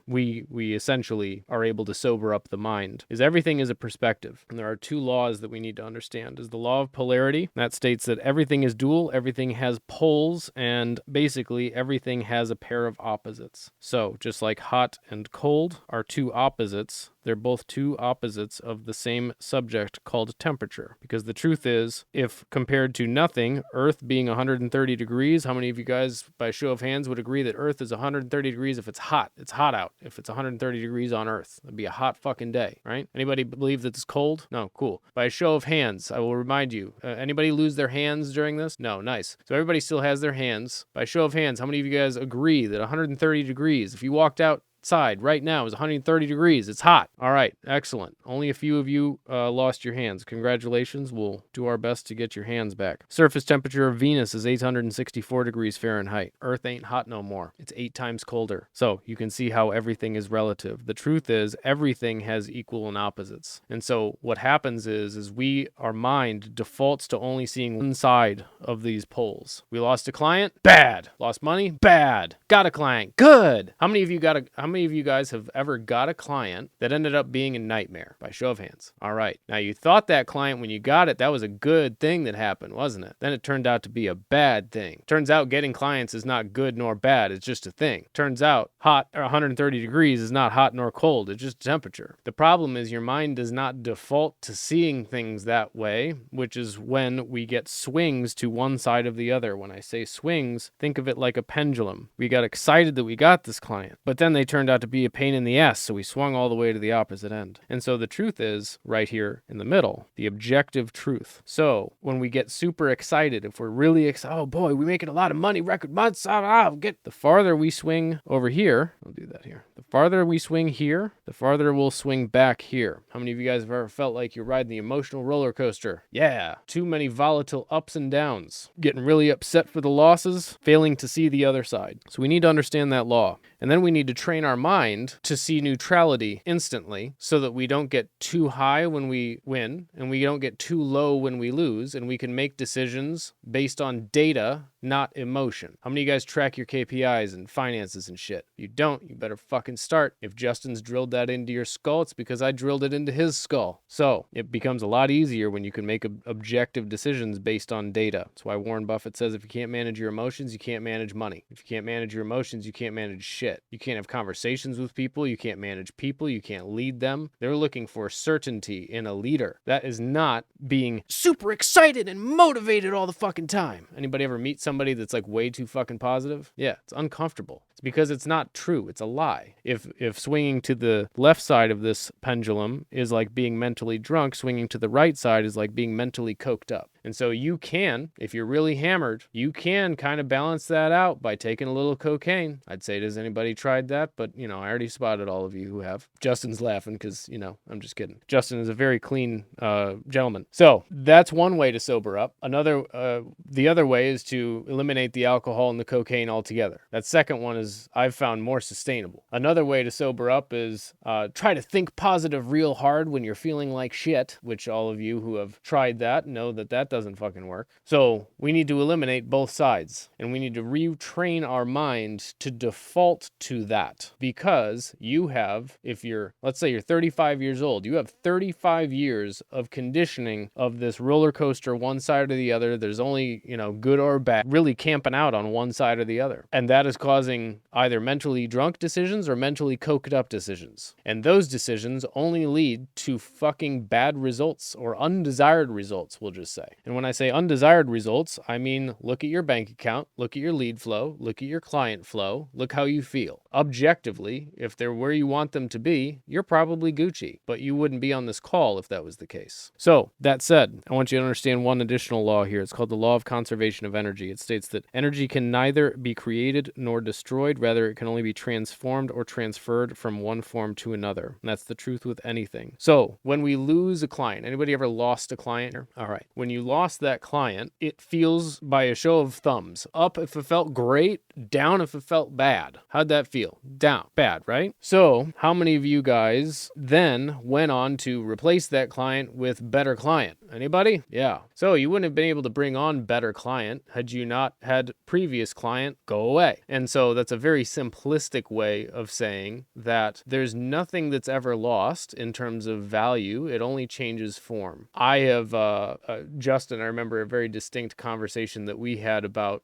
we essentially are able to sober up the mind. Is everything is a perspective, and there are two laws that we need to understand. Is the law of polarity that states that everything is dual, everything has poles, and basically everything has a pair of opposites. So just like hot and cold are two opposites, they're both two opposites of the same subject called temperature. Because the truth is, if compared to nothing, Earth being 130 degrees, how many of you guys, by show of hands, would agree that Earth is 130 degrees if it's hot? It's hot out. If it's 130 degrees on Earth, it'd be a hot fucking day, right? Anybody believe that it's cold? No, cool. By a show of hands, I will remind you, anybody lose their hands during this? No, nice. So everybody still has their hands. By show of hands, how many of you guys agree that 130 degrees, if you walked outside right now is 130 degrees. It's hot. All right. Excellent. Only a few of you lost your hands. Congratulations. We'll do our best to get your hands back. Surface temperature of Venus is 864 degrees Fahrenheit. Earth ain't hot no more. It's 8 times colder. So you can see how everything is relative. The truth is everything has equal and opposites. And so what happens is our mind defaults to only seeing one side of these poles. We lost a client? Bad. Lost money? Bad. Got a client? Good. How many of you guys have ever got a client that ended up being a nightmare? By show of hands. All right. Now you thought that client, when you got it, that was a good thing that happened, wasn't it? Then it turned out to be a bad thing. Turns out getting clients is not good nor bad. It's just a thing. Turns out hot or 130 degrees is not hot nor cold. It's just temperature. The problem is your mind does not default to seeing things that way, which is when we get swings to one side of the other. When I say swings, think of it like a pendulum. We got excited that we got this client, but then they turned out to be a pain in the ass, so we swung all the way to the opposite end. And so the truth is right here in the middle, the objective truth. So when we get super excited, if we're really excited, oh boy, we're making a lot of money, record months, the farther we swing over here, I'll do that here. The farther we swing here, the farther we'll swing back here. How many of you guys have ever felt like you're riding the emotional roller coaster? Yeah, too many volatile ups and downs, getting really upset for the losses, failing to see the other side. So we need to understand that law. And then we need to train our mind to see neutrality instantly so that we don't get too high when we win and we don't get too low when we lose, and we can make decisions based on data, not emotion. How many of you guys track your KPIs and finances and shit? If you don't, you better fucking start. If Justin's drilled that into your skull, it's because I drilled it into his skull. So it becomes a lot easier when you can make objective decisions based on data. That's why Warren Buffett says if you can't manage your emotions, you can't manage money. If you can't manage your emotions, you can't manage shit. You can't have conversations with people. You can't manage people. You can't lead them. They're looking for certainty in a leader. That is not being super excited and motivated all the fucking time. Anybody ever meet somebody that's like way too fucking positive? Yeah, it's uncomfortable. It's because it's not true. It's a lie. If swinging to the left side of this pendulum is like being mentally drunk, swinging to the right side is like being mentally coked up. And so you can, if you're really hammered, you can kind of balance that out by taking a little cocaine. I'd say, has anybody tried that? But, I already spotted all of you who have. Justin's laughing because, I'm just kidding. Justin is a very clean gentleman. So that's one way to sober up. The other way is to eliminate the alcohol and the cocaine altogether. That second one is, I've found, more sustainable. Another way to sober up is try to think positive real hard when you're feeling like shit, which all of you who have tried that know that doesn't fucking work. So we need to eliminate both sides, and we need to retrain our mind to default to that, because you have, let's say you're 35 years old, you have 35 years of conditioning of this roller coaster, one side or the other. There's only, good or bad, really camping out on one side or the other. And that is causing either mentally drunk decisions or mentally coked up decisions. And those decisions only lead to fucking bad results, or undesired results, we'll just say. And when I say undesired results, I mean, look at your bank account, look at your lead flow, look at your client flow, look how you feel. Objectively, if they're where you want them to be, you're probably Gucci, but you wouldn't be on this call if that was the case. So, that said, I want you to understand one additional law here. It's called the law of conservation of energy. It states that energy can neither be created nor destroyed, rather it can only be transformed or transferred from one form to another. And that's the truth with anything. So, when we lose a client, anybody ever lost a client? All right. When you lost that client, it feels, by a show of thumbs, up if it felt great, down if it felt bad. How'd that feel? Down. Bad, right? So how many of you guys then went on to replace that client with better client? Anybody? Yeah. So you wouldn't have been able to bring on better client had you not had previous client go away. And so that's a very simplistic way of saying that there's nothing that's ever lost in terms of value. It only changes form. I have, Justin, I remember a very distinct conversation that we had about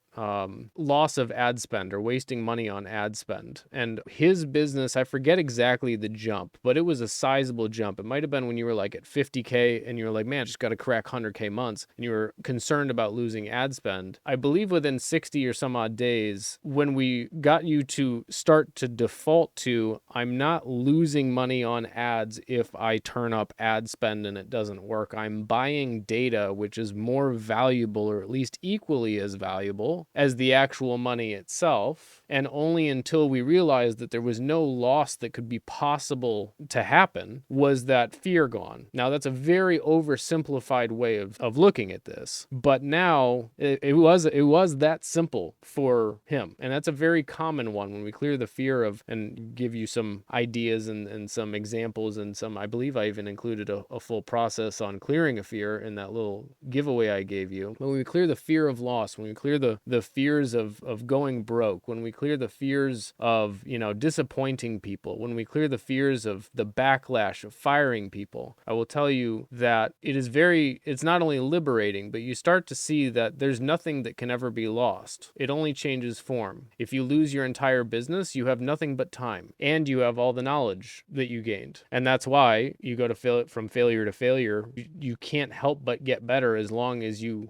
loss of ad spend, or wasting money on ad spend. And his business, I forget exactly the jump, but it was a sizable jump. It might have been when you were like at 50K and you were like, man, I just got to crack 100K months, and you were concerned about losing ad spend. I believe within 60 or some odd days, when we got you to start to default to, I'm not losing money on ads if I turn up ad spend and it doesn't work. I'm buying data, which is more valuable, or at least equally as valuable as the actual money itself. And only until we realized that there was no loss that could be possible to happen was that fear gone. Now, that's a very oversimplified way of looking at this, but now it was that simple for him. And that's a very common one. When we clear the fear of, and give you some ideas and some examples, and some, I believe I even included a full process on clearing a fear in that little giveaway I gave you. When we clear the fear of loss, when we clear the fears of going broke, when we clear the fears of, disappointing people, when we clear the fears of the backlash of firing people, I will tell you that it's not only liberating, but you start to see that there's nothing that can ever be lost. It only changes form. If you lose your entire business, you have nothing but time, and you have all the knowledge that you gained. And that's why you go to from failure to failure. You can't help but get better as long as you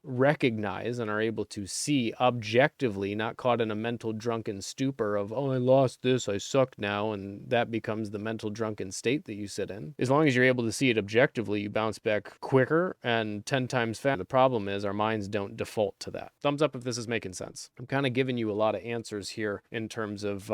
recognize and are able to see objectively, not caught in a mental drunken stupor of, oh, I lost this, I suck now, and that becomes the mental drunken state that you sit in. As long as you're able to see it objectively, you bounce back quicker and 10 times faster. The problem is our minds don't default to that. Thumbs up if this is making sense. I'm kind of giving you a lot of answers here in terms of,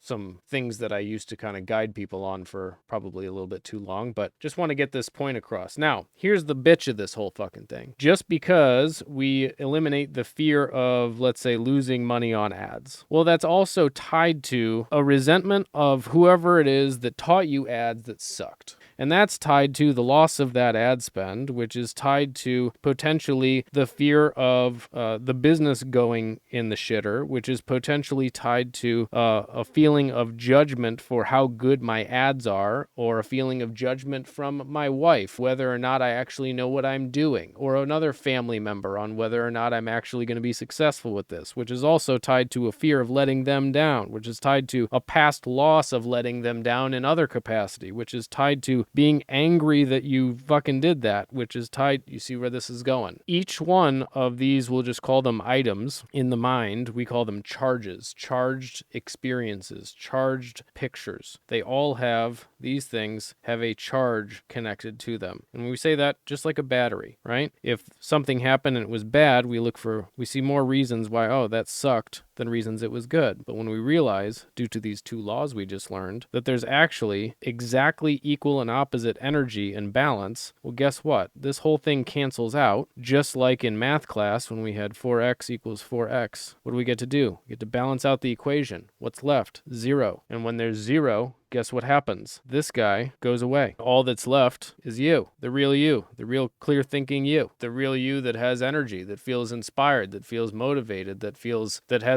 some things that I used to kind of guide people on for probably a little bit too long, but just want to get this point across. Now, here's the bitch of this whole fucking thing. Just because we eliminate the fear of, let's say, losing money on ads, well, that's also tied to a resentment of whoever it is that taught you ads that sucked. And that's tied to the loss of that ad spend, which is tied to potentially the fear of the business going in the shitter, which is potentially tied to a feeling of judgment for how good my ads are, or a feeling of judgment from my wife, whether or not I actually know what I'm doing, or another family member on whether or not I'm actually going to be successful with this, which is also tied to a fear of letting them down, which is tied to a past loss of letting them down in other capacity, which is tied to being angry that you fucking did that, which is tied, you see where this is going. Each one of these, we'll just call them items in the mind, we call them charges, charged experiences, charged pictures. They all have, these things have a charge connected to them. And when we say that, just like a battery, right? If something happened and it was bad, we see more reasons why, oh, that sucked, than reasons it was good. But when we realize, due to these two laws we just learned, that there's actually exactly equal and opposite energy and balance, well, guess what? This whole thing cancels out, just like in math class when we had 4x equals 4x. What do we get to do? We get to balance out the equation. What's left? 0. And when there's 0, guess what happens? This guy goes away. All that's left is you, the real clear thinking you, the real you that has energy, that feels inspired, that feels motivated,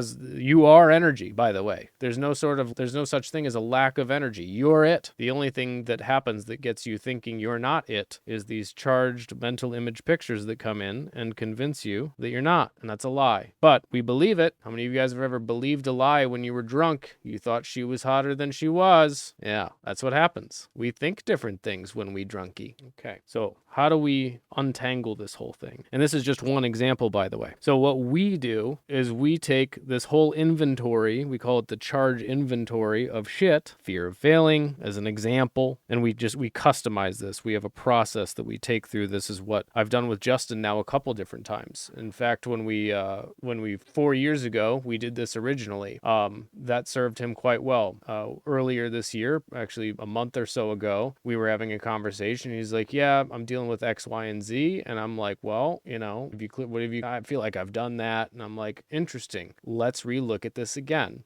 you are energy, by the way. There's no such thing as a lack of energy. You're it. The only thing that happens that gets you thinking you're not it is these charged mental image pictures that come in and convince you that you're not. And that's a lie. But we believe it. How many of you guys have ever believed a lie when you were drunk? You thought she was hotter than she was. Yeah, that's what happens. We think different things when we drunky. Okay, so how do we untangle this whole thing? And this is just one example, by the way. So what we do is we take this whole inventory, we call it the charge inventory of shit, fear of failing as an example, and we customize this. We have a process that we take through. This is what I've done with Justin now a couple different times. In fact, when we 4 years ago, we did this originally, that served him quite well. Earlier this year, actually a month or so ago, we were having a conversation. He's like, yeah, I'm dealing with X, Y, and Z. And I'm like, well, I feel like I've done that. And I'm like, interesting. Let's relook at this again.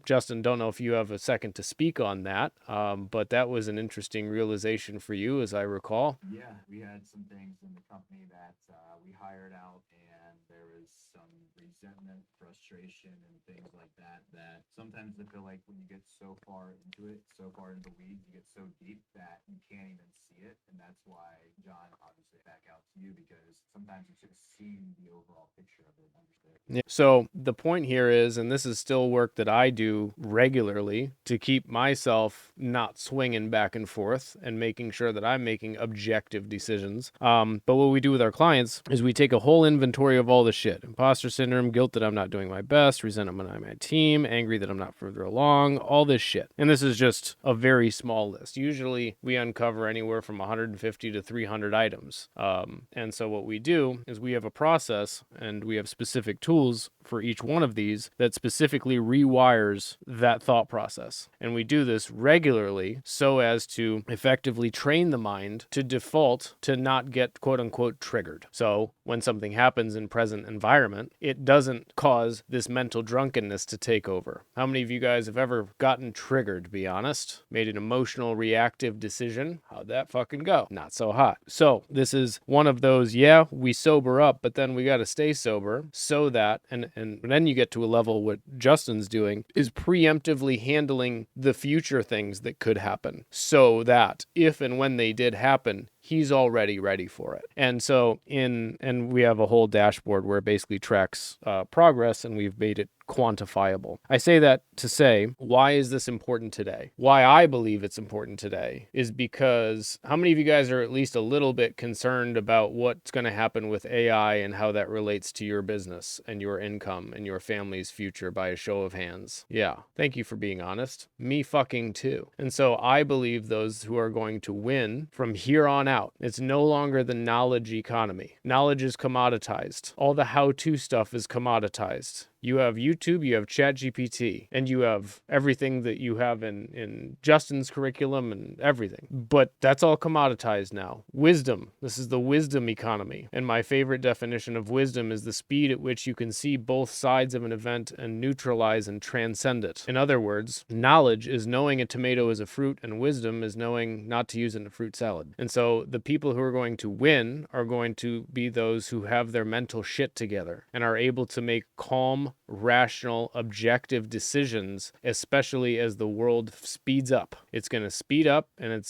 Justin, don't know if you have a second to speak on that, but that was an interesting realization for you, as I recall. Yeah, we had some things in the company that we hired out, and there was some resentment, frustration, and things like that. That sometimes I feel like when you get so far into it, so far into the weeds, you get so deep that you can't even see it. And that's why, John, obviously back out to you, because sometimes it's just seeing the overall picture of it. Understood? Yeah. So the point here is, and this is still work that I do regularly to keep myself not swinging back and forth and making sure that I'm making objective decisions. But what we do with our clients is we take a whole inventory of all the shit: imposter syndrome, guilt that I'm not doing my best, resentment on my team, angry that I'm not further along, all this shit. And this is just a very small list. Usually we uncover anywhere from 150 to 300 items. And so what we do is we have a process and we have specific tools for each one of these that specifically rewires that thought process. And we do this regularly so as to effectively train the mind to default to not get quote unquote triggered. So when something happens in present environment, it doesn't cause this mental drunkenness to take over. How many of you guys have ever gotten triggered, be honest? Made an emotional reactive decision? How'd that fucking go? Not so hot. So this is one of those, yeah, we sober up, but then we got to stay sober so that, and then you get to a level, what Justin's doing is preemptively handling the future things that could happen so that if and when they did happen, he's already ready for it. And so and we have a whole dashboard where it basically tracks progress, and we've made it quantifiable. I say that to say, why is this important today? Why I believe it's important today is because how many of you guys are at least a little bit concerned about what's going to happen with AI and how that relates to your business and your income and your family's future, by a show of hands? Yeah. Thank you for being honest. Me fucking too. And so I believe those who are going to win from here on out, it's no longer the knowledge economy. Knowledge is commoditized. All the how-to stuff is commoditized. You have YouTube, you have ChatGPT, and you have everything that you have in Justin's curriculum and everything. But that's all commoditized now. Wisdom. This is the wisdom economy. And my favorite definition of wisdom is the speed at which you can see both sides of an event and neutralize and transcend it. In other words, knowledge is knowing a tomato is a fruit, and wisdom is knowing not to use it in a fruit salad. And so the people who are going to win are going to be those who have their mental shit together and are able to make calm, rational, objective decisions, especially as the world speeds up. It's going to speed up, and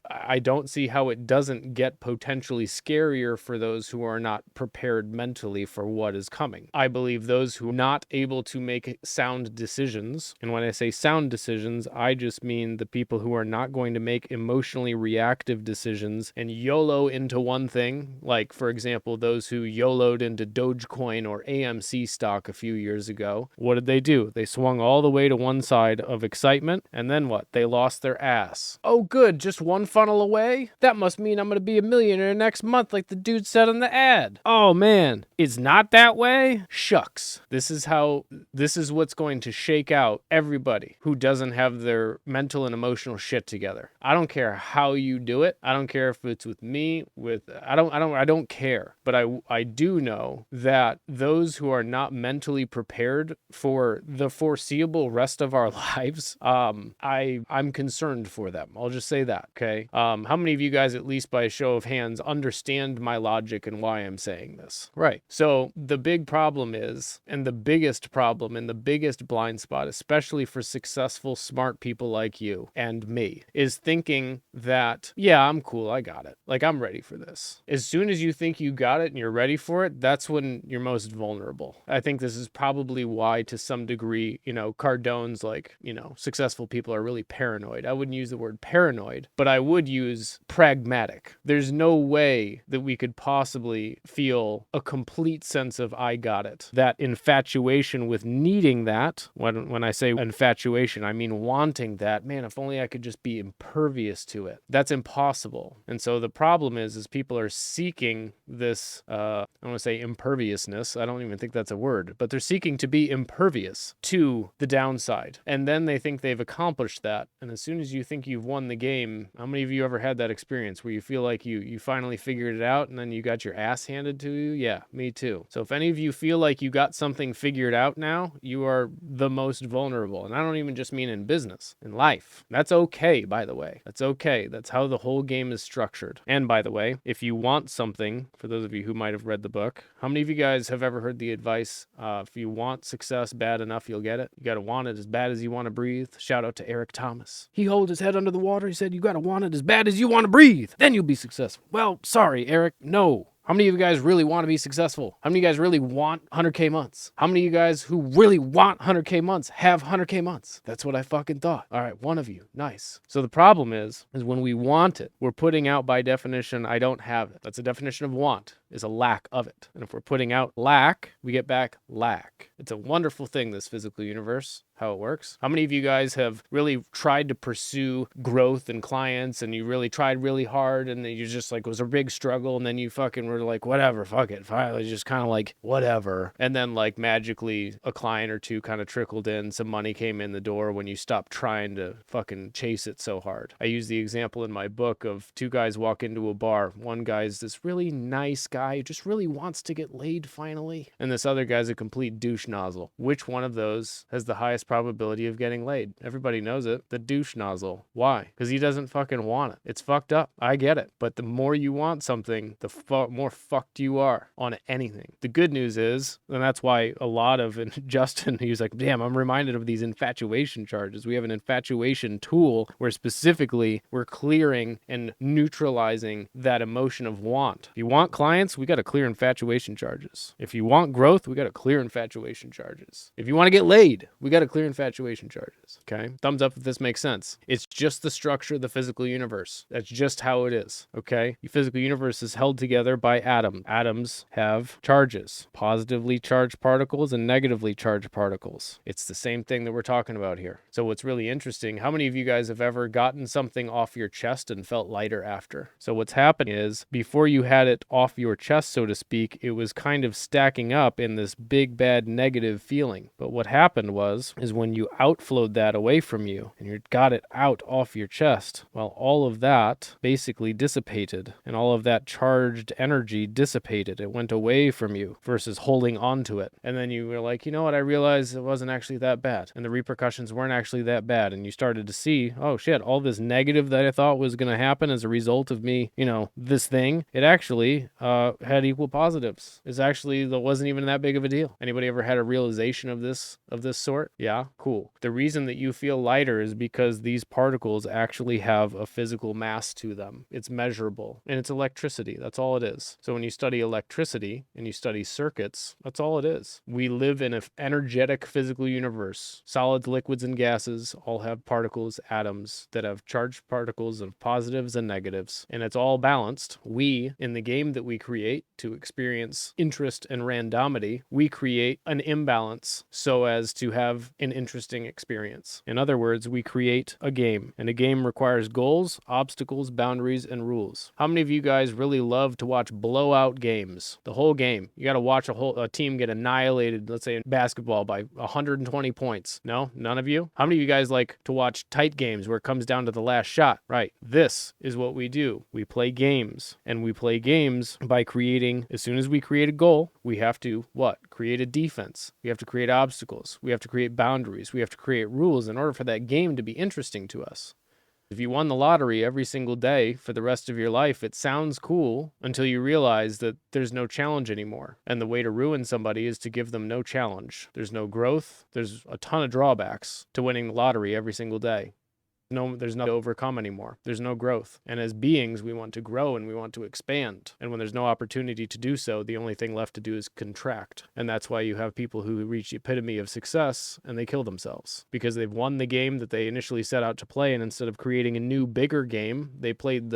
I don't see how it doesn't get potentially scarier for those who are not prepared mentally for what is coming. I believe those who are not able to make sound decisions, and when I say sound decisions, I just mean the people who are not going to make emotionally reactive decisions and YOLO into one thing, like, for example, those who YOLO'd into Dogecoin or AMC stock a few years ago. What did they do? They swung all the way to one side of excitement, and then what? They lost their ass. Oh, good, just one funnel away? That must mean I'm going to be a millionaire next month like the dude said in the ad. Oh, man, it's not that way? Shucks. This is what's going to shake out everybody who doesn't have their mental and emotional shit together. I don't care how you do it. I don't care if it's with me, I don't care. But I do know that those who are not mentally prepared for the foreseeable rest of our lives, I'm concerned for them. I'll just say that, okay? How many of you guys, at least by a show of hands, understand my logic and why I'm saying this? Right. So the big problem is, and the biggest problem and the biggest blind spot, especially for successful, smart people like you and me, is thinking that, yeah, I'm cool, I got it. Like, I'm ready for this. As soon as you think you got it and you're ready for it, that's when you're most vulnerable. I think this is probably why, to some degree, Cardone's like, successful people are really paranoid. I wouldn't use the word paranoid, but I would use pragmatic. There's no way that we could possibly feel a complete sense of I got it. That infatuation with needing that, when I say infatuation, I mean wanting that. Man, if only I could just be impervious to it. That's impossible. And so the problem is people are seeking this, I want to say imperviousness. I don't even think that's a word, but they're seeking to be impervious to the downside. And then they think they've accomplished that. And as soon as you think you've won the game, how many of you ever had that experience where you feel like you finally figured it out and then you got your ass handed to you? Yeah, me too. So if any of you feel like you got something figured out now, you are the most vulnerable. And I don't even just mean in business, in life. That's okay, by the way. That's okay. That's how the whole game is structured. And by the way, if you want something, for those of you who might have read the book, how many of you guys have ever heard the advice, if you want success bad enough, you'll get it? You got to want it as bad as you want to breathe. Shout out to Eric Thomas. He held his head under the water. He said, you got to want it as bad as you want to breathe. Then you'll be successful. Well, sorry, Eric. No. How many of you guys really want to be successful? How many of you guys really want 100K months? How many of you guys who really want 100K months have 100K months? That's what I fucking thought. All right, one of you. Nice. So the problem is when we want it, we're putting out by definition, I don't have it. That's a definition of want, is a lack of it. And if we're putting out lack, we get back lack. It's a wonderful thing, this physical universe, how it works. How many of you guys have really tried to pursue growth and clients, and you really tried really hard, and then you just like, it was a big struggle, and then you fucking were like, whatever, fuck it. Finally, just kind of like, whatever. And then like magically a client or two kind of trickled in, some money came in the door when you stopped trying to fucking chase it so hard. I use the example in my book of two guys walk into a bar. One guy's this really nice guy who just really wants to get laid finally. And this other guy's a complete douche nozzle. Which one of those has the highest probability of getting laid? Everybody knows it. The douche nozzle. Why? Because he doesn't fucking want it. It's fucked up. I get it. But the more you want something, the more fucked you are on anything. The good news is, and that's why a lot of, and Justin, he was like, damn, I'm reminded of these infatuation charges. We have an infatuation tool where specifically we're clearing and neutralizing that emotion of want. If you want clients, we got to clear infatuation charges. If you want growth, we got to clear infatuation charges. If you want to get laid, we got to clear nuclear infatuation charges. Okay? Thumbs up if this makes sense. It's just the structure of the physical universe. That's just how it is. Okay? The physical universe is held together by atoms. Atoms have charges, positively charged particles and negatively charged particles. It's the same thing that we're talking about here. So what's really interesting, how many of you guys have ever gotten something off your chest and felt lighter after? So what's happening is, before you had it off your chest, so to speak, it was kind of stacking up in this big bad negative feeling. But what happened is when you outflowed that away from you and you got it out off your chest, well, all of that basically dissipated, and all of that charged energy dissipated. It went away from you versus holding on to it. And then you were like, you know what, I realized it wasn't actually that bad, and the repercussions weren't actually that bad. And you started to see, oh shit, all this negative that I thought was going to happen as a result of me, this thing, it actually had equal positives. That wasn't even that big of a deal. Anybody ever had a realization of this sort? Yeah, cool. The reason that you feel lighter is because these particles actually have a physical mass to them. It's measurable, and it's electricity. That's all it is. So when you study electricity and you study circuits, that's all it is. We live in an energetic physical universe. Solids, liquids, and gases all have particles, atoms that have charged particles of positives and negatives, and it's all balanced. We, in the game that we create to experience interest and randomity, we create an imbalance so as to have an interesting experience. In other words, we create a game, and a game requires goals, obstacles, boundaries, and rules. How many of you guys really love to watch blowout games? The whole game. You got to watch a team get annihilated, let's say in basketball, by 120 points. No? None of you? How many of you guys like to watch tight games where it comes down to the last shot? Right. This is what we do. We play games, and we play games by creating, as soon as we create a goal, we have to, what? Create a defense. We have to create obstacles. We have to create boundaries. We have to create rules in order for that game to be interesting to us. If you won the lottery every single day for the rest of your life, it sounds cool until you realize that there's no challenge anymore. And the way to ruin somebody is to give them no challenge. There's no growth. There's a ton of drawbacks to winning the lottery every single day. There's nothing to overcome anymore. There's no growth. And as beings, we want to grow and we want to expand. And when there's no opportunity to do so, the only thing left to do is contract. And that's why you have people who reach the epitome of success and they kill themselves because they've won the game that they initially set out to play. And instead of creating a new, bigger game, they played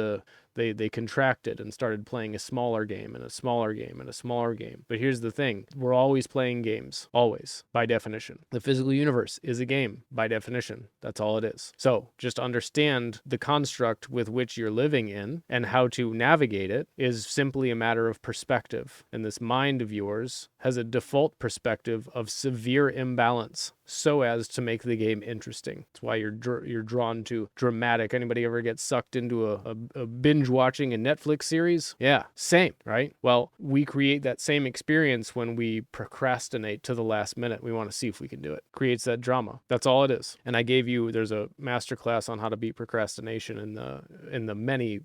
they contracted and started playing a smaller game and a smaller game and a smaller game. But here's the thing. We're always playing games. Always. By definition. The physical universe is a game. By definition. That's all it is. So just understand the construct with which you're living in and how to navigate it is simply a matter of perspective. And this mind of yours has a default perspective of severe imbalance so as to make the game interesting. That's why you're drawn to dramatic. Anybody ever get sucked into a binge watching a Netflix series? Yeah, same, right? Well, we create that same experience when we procrastinate to the last minute. We want to see if we can do it. Creates that drama. That's all it is. And there's a masterclass on how to beat procrastination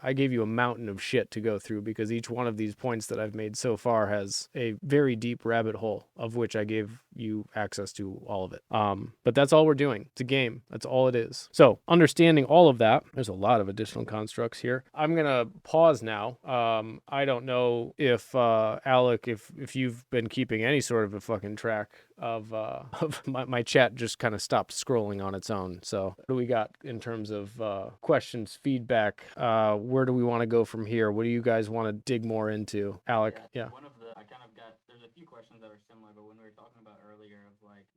I gave you a mountain of shit to go through because each one of these points that I've made so far has a very deep rabbit hole of which I gave you access to all of it. But that's all we're doing. It's a game. That's all it is. So understanding all of that, there's a lot of additional constructs here. I'm going to pause now. I don't know if, Alec, if you've been keeping any sort of a fucking track of my chat just kind of stopped scrolling on its own. So what do we got in terms of questions, feedback? Where do we want to go from here? What do you guys want to dig more into? Alec? Yeah. I kind of got, there's a few questions that are similar, but when we were talking about earlier of like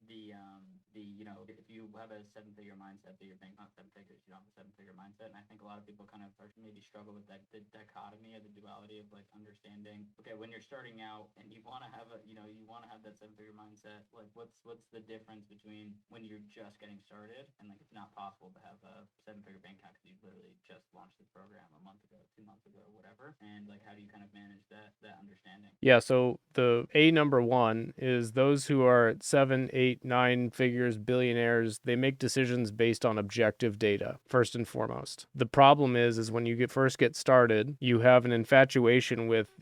if you have a 7-figure mindset, but you're paying not 7 figures, you don't have a 7-figure mindset. And I think a lot of people kind of maybe struggle with that, the dichotomy or the duality of like understanding, okay, when you're starting out and you want to have you want to have that 7-figure mindset, like what's the difference between when you're just getting started and like it's not possible to have a 7-figure bank account because you literally just launched the program a month ago, 2 months ago, whatever. And like, how do you kind of manage that understanding? Yeah, so the number one is those who are at 7, 8, 9 figures, billionaires, they make decisions based on objective data, first and foremost. The problem is when you first get started, you have an infatuation with,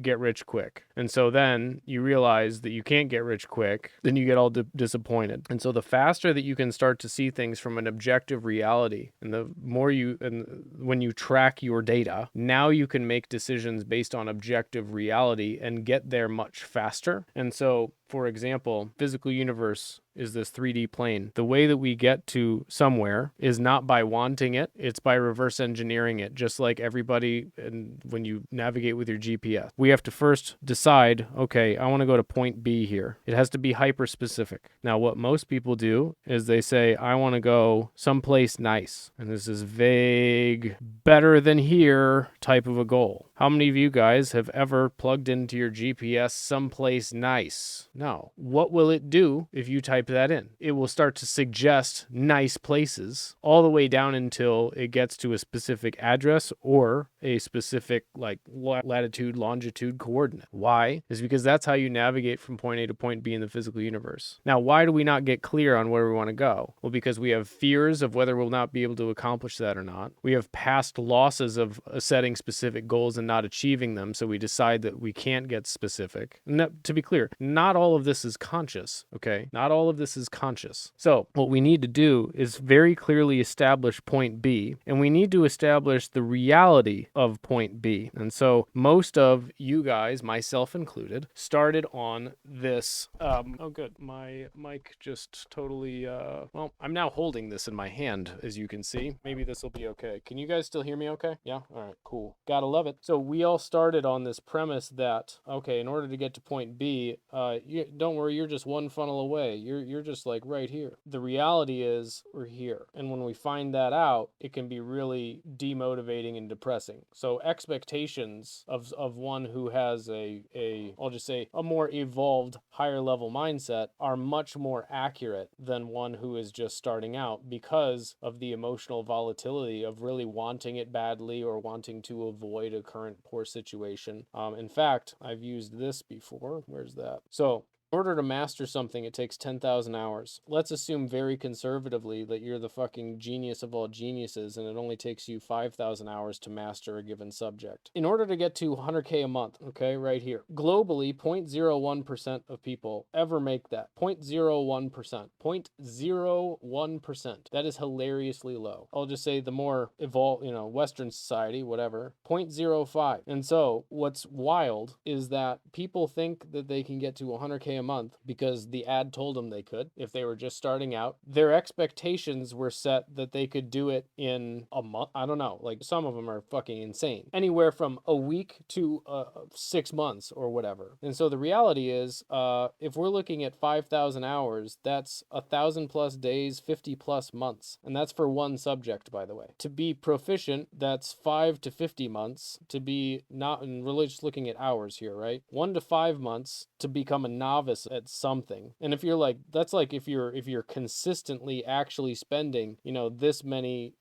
get rich quick. And so then you realize that you can't get rich quick, then you get all disappointed. And so the faster that you can start to see things from an objective reality, and the more when you track your data, now you can make decisions based on objective reality and get there much faster. And so for example, physical universe is this 3D plane. The way that we get to somewhere is not by wanting it, it's by reverse engineering it, just like everybody. And when you navigate with your GPS, we have to first decide, okay, I want to go to point B here. It has to be hyper specific. Now, what most people do is they say, I want to go someplace nice. And this is vague, better than here type of a goal. How many of you guys have ever plugged into your GPS someplace nice? No. What will it do if you type that in? It will start to suggest nice places all the way down until it gets to a specific address or a specific like latitude, longitude coordinate. Why? Is because that's how you navigate from point A to point B in the physical universe. Now, why do we not get clear on where we want to go? Well, because we have fears of whether we'll not be able to accomplish that or not. We have past losses of setting specific goals and not achieving them, so we decide that we can't get specific. And to be clear, not all of this is conscious, okay? Not all of this is conscious. So what we need to do is very clearly establish point B, and we need to establish the reality of point B. And so most of you guys, myself included, started on this. Oh, good. My mic just totally, well, I'm now holding this in my hand, as you can see. Maybe this will be okay. Can you guys still hear me okay? Yeah? All right, cool. Gotta love it. So we all started on this premise that, okay, in order to get to point B, don't worry, you're just one funnel away. You're just like right here. The reality is we're here. And when we find that out, it can be really demotivating and depressing. So expectations of one who has I'll just say a more evolved, higher level mindset are much more accurate than one who is just starting out because of the emotional volatility of really wanting it badly or wanting to avoid a current poor situation. In fact, I've used this before. Where's that? So in order to master something, it takes 10,000 hours. Let's assume very conservatively that you're the fucking genius of all geniuses and it only takes you 5,000 hours to master a given subject. In order to get to 100K a month, okay, right here, globally, 0.01% of people ever make that. 0.01%. 0.01%. That is hilariously low. I'll just say the more evolved, Western society, whatever, 0.05. And so what's wild is that people think that they can get to 100K a month because the ad told them they could if they were just starting out. Their expectations were set that they could do it in a month. I don't know, like some of them are fucking insane. Anywhere from a week to 6 months or whatever. And so the reality is, if we're looking at 5,000 hours, that's 1,000 plus days, 50 plus months. And that's for one subject, by the way. To be proficient, that's 5 to 50 months. To be not, and we're just looking at hours here, right? 1 to 5 months to become a novice at something. And if you're like, that's like if you're consistently actually spending, this many,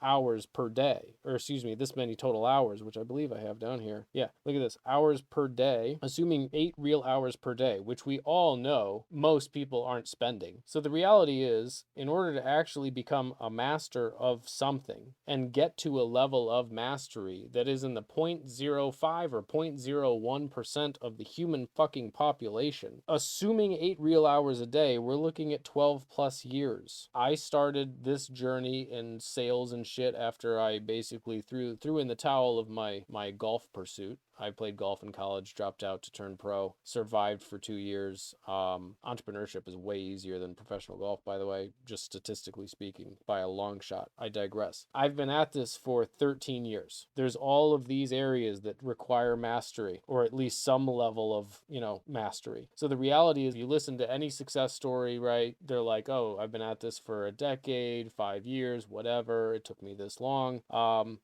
hours per day, or excuse me, this many total hours, which I believe I have down here. Yeah, look at this, hours per day, assuming 8 real hours per day, which we all know most people aren't spending. So the reality is, in order to actually become a master of something and get to a level of mastery that is in the 0.05 or 0.01% of the human fucking population, assuming 8 real hours a day, we're looking at 12 plus years. I started this journey in sales and shit after I basically threw in the towel of my golf pursuit. I played golf in college, dropped out to turn pro, survived for 2 years. Entrepreneurship is way easier than professional golf, by the way, just statistically speaking, by a long shot. I digress. I've been at this for 13 years. There's all of these areas that require mastery, or at least some level of, mastery. So the reality is, you listen to any success story, right? They're like, oh, I've been at this for a decade, 5 years, whatever. It took me this long.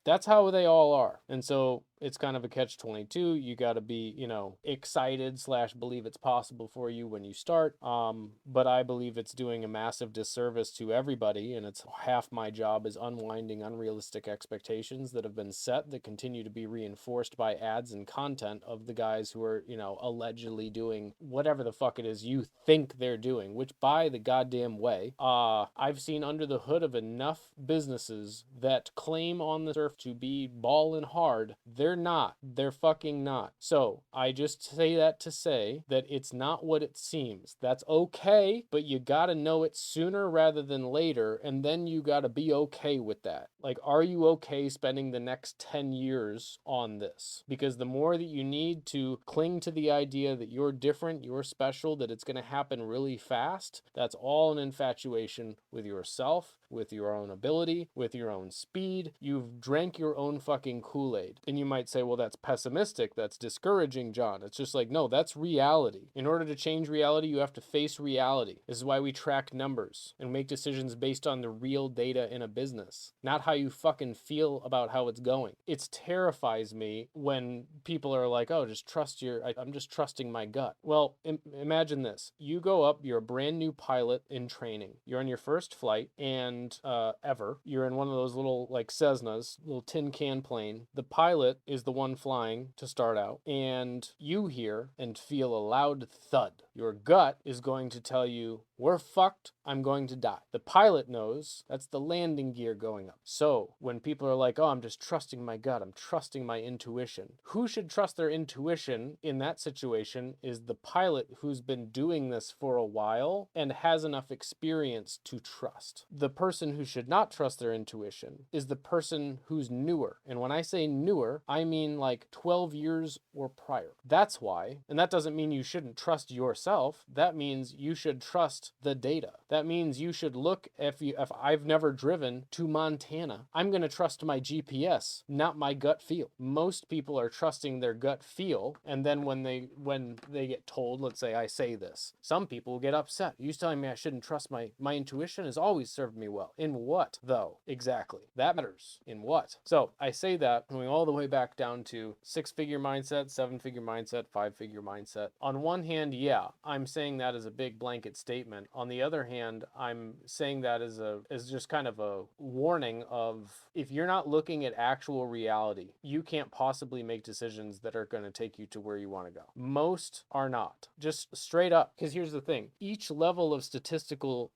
That's how they all are. And so it's kind of a catch-22. You got to be, excited / believe it's possible for you when you start. But I believe it's doing a massive disservice to everybody. And it's half my job is unwinding unrealistic expectations that have been set that continue to be reinforced by ads and content of the guys who are, allegedly doing whatever the fuck it is you think they're doing, which by the goddamn way, I've seen under the hood of enough businesses that claim on the surf to be ballin' hard. They're not. They're fucking fucking not. So I just say that to say that it's not what it seems. That's okay, but you gotta know it sooner rather than later, and then you gotta be okay with that. Like, are you okay spending the next 10 years on this? Because the more that you need to cling to the idea that you're different, you're special, that it's gonna happen really fast, that's all an infatuation with yourself, with your own ability, with your own speed. You've drank your own fucking Kool-Aid. And you might say, well, that's pessimistic, that's discouraging, John. It's just like, no, that's reality. In order to change reality, you have to face reality. This is why we track numbers and make decisions based on the real data in a business, not how you fucking feel about how it's going. It terrifies me when people are like, oh, just trust I'm just trusting my gut. Well, imagine this. You go up, you're a brand new pilot in training. You're on your first flight, and ever. You're in one of those little, like, Cessnas, little tin can plane. The pilot is the one flying to start out, and you hear and feel a loud thud. Your gut is going to tell you, we're fucked, I'm going to die. The pilot knows that's the landing gear going up. So when people are like, oh, I'm just trusting my gut, I'm trusting my intuition. Who should trust their intuition in that situation is the pilot who's been doing this for a while and has enough experience to trust. The person who should not trust their intuition is the person who's newer. And when I say newer, I mean like 12 years or prior. That's why, and that doesn't mean you shouldn't trust yourself. That means you should trust the data. That means you should look, if I've never driven to Montana, I'm going to trust my GPS, not my gut feel. Most people are trusting their gut feel, and then when they get told, let's say I say this, some people will get upset. You telling me I shouldn't trust my intuition has always served me well. In what, though? Exactly. That matters. In what? So I say that going all the way back down to 6-figure mindset, 7-figure mindset, 5-figure mindset. On one hand, yeah, I'm saying that as a big blanket statement. On the other hand, I'm saying that as just kind of a warning of, if you're not looking at actual reality, you can't possibly make decisions that are going to take you to where you want to go. Most are not. Just straight up. Because here's the thing. Each level of statistical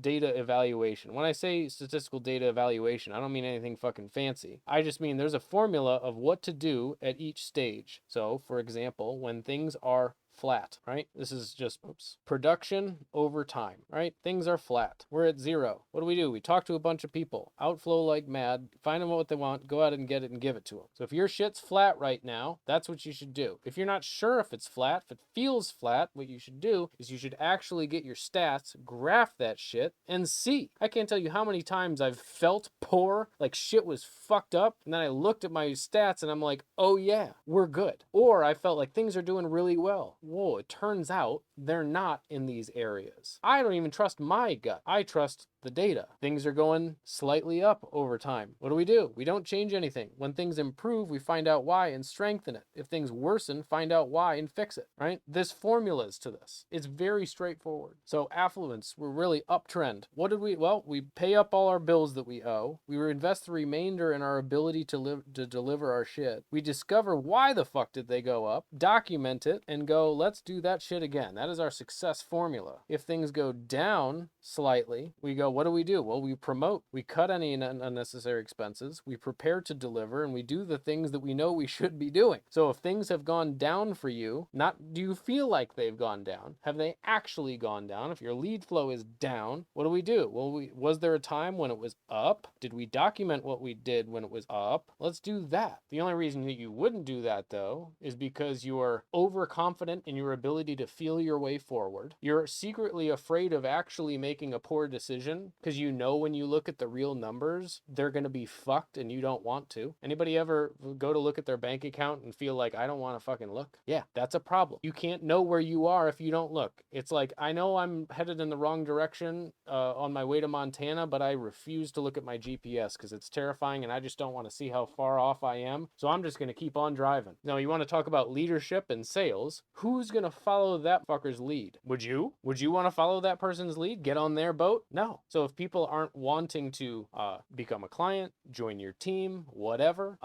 data evaluation, when I say statistical data evaluation, I don't mean anything fucking fancy. I just mean there's a formula of what to do at each stage. So, for example, when things are flat, right? This is just, production over time, right? Things are flat. We're at zero. What do? We talk to a bunch of people, outflow like mad, find them what they want, go out and get it and give it to them. So if your shit's flat right now, that's what you should do. If you're not sure if it's flat, if it feels flat, what you should do is you should actually get your stats, graph that shit, and see. I can't tell you how many times I've felt poor, like shit was fucked up, and then I looked at my stats and I'm like, oh yeah, we're good. Or I felt like things are doing really well. Whoa, it turns out they're not in these areas. I don't even trust my gut. I trust the data. Things are going slightly up over time. What do? We don't change anything. When things improve, we find out why and strengthen it. If things worsen, find out why and fix it, right? There's formulas to this. It's very straightforward. So affluence, we're really uptrend. What did we? Well, we pay up all our bills that we owe. We invest the remainder in our ability to deliver our shit. We discover why the fuck did they go up, document it, and go, let's do that shit again. That is our success formula. If things go down slightly, we go, what do? Well, we promote, we cut any unnecessary expenses, we prepare to deliver, and we do the things that we know we should be doing. So if things have gone down for you, not do you feel like they've gone down, have they actually gone down? If your lead flow is down, what do? Well, was there a time when it was up? Did we document what we did when it was up? Let's do that. The only reason that you wouldn't do that, though, is because you're overconfident in your ability to feel your way forward. You're secretly afraid of actually making a poor decision because you know when you look at the real numbers, they're going to be fucked and you don't want to. Anybody ever go to look at their bank account and feel like, I don't want to fucking look? Yeah, that's a problem. You can't know where you are if you don't look. It's like, I know I'm headed in the wrong direction on my way to Montana, but I refuse to look at my GPS because it's terrifying and I just don't want to see how far off I am. So I'm just going to keep on driving. Now, you want to talk about leadership and sales. Who's going to follow that fucker's lead? Would you? Would you want to follow that person's lead? Get on their boat? No. So if people aren't wanting to become a client, join your team, whatever,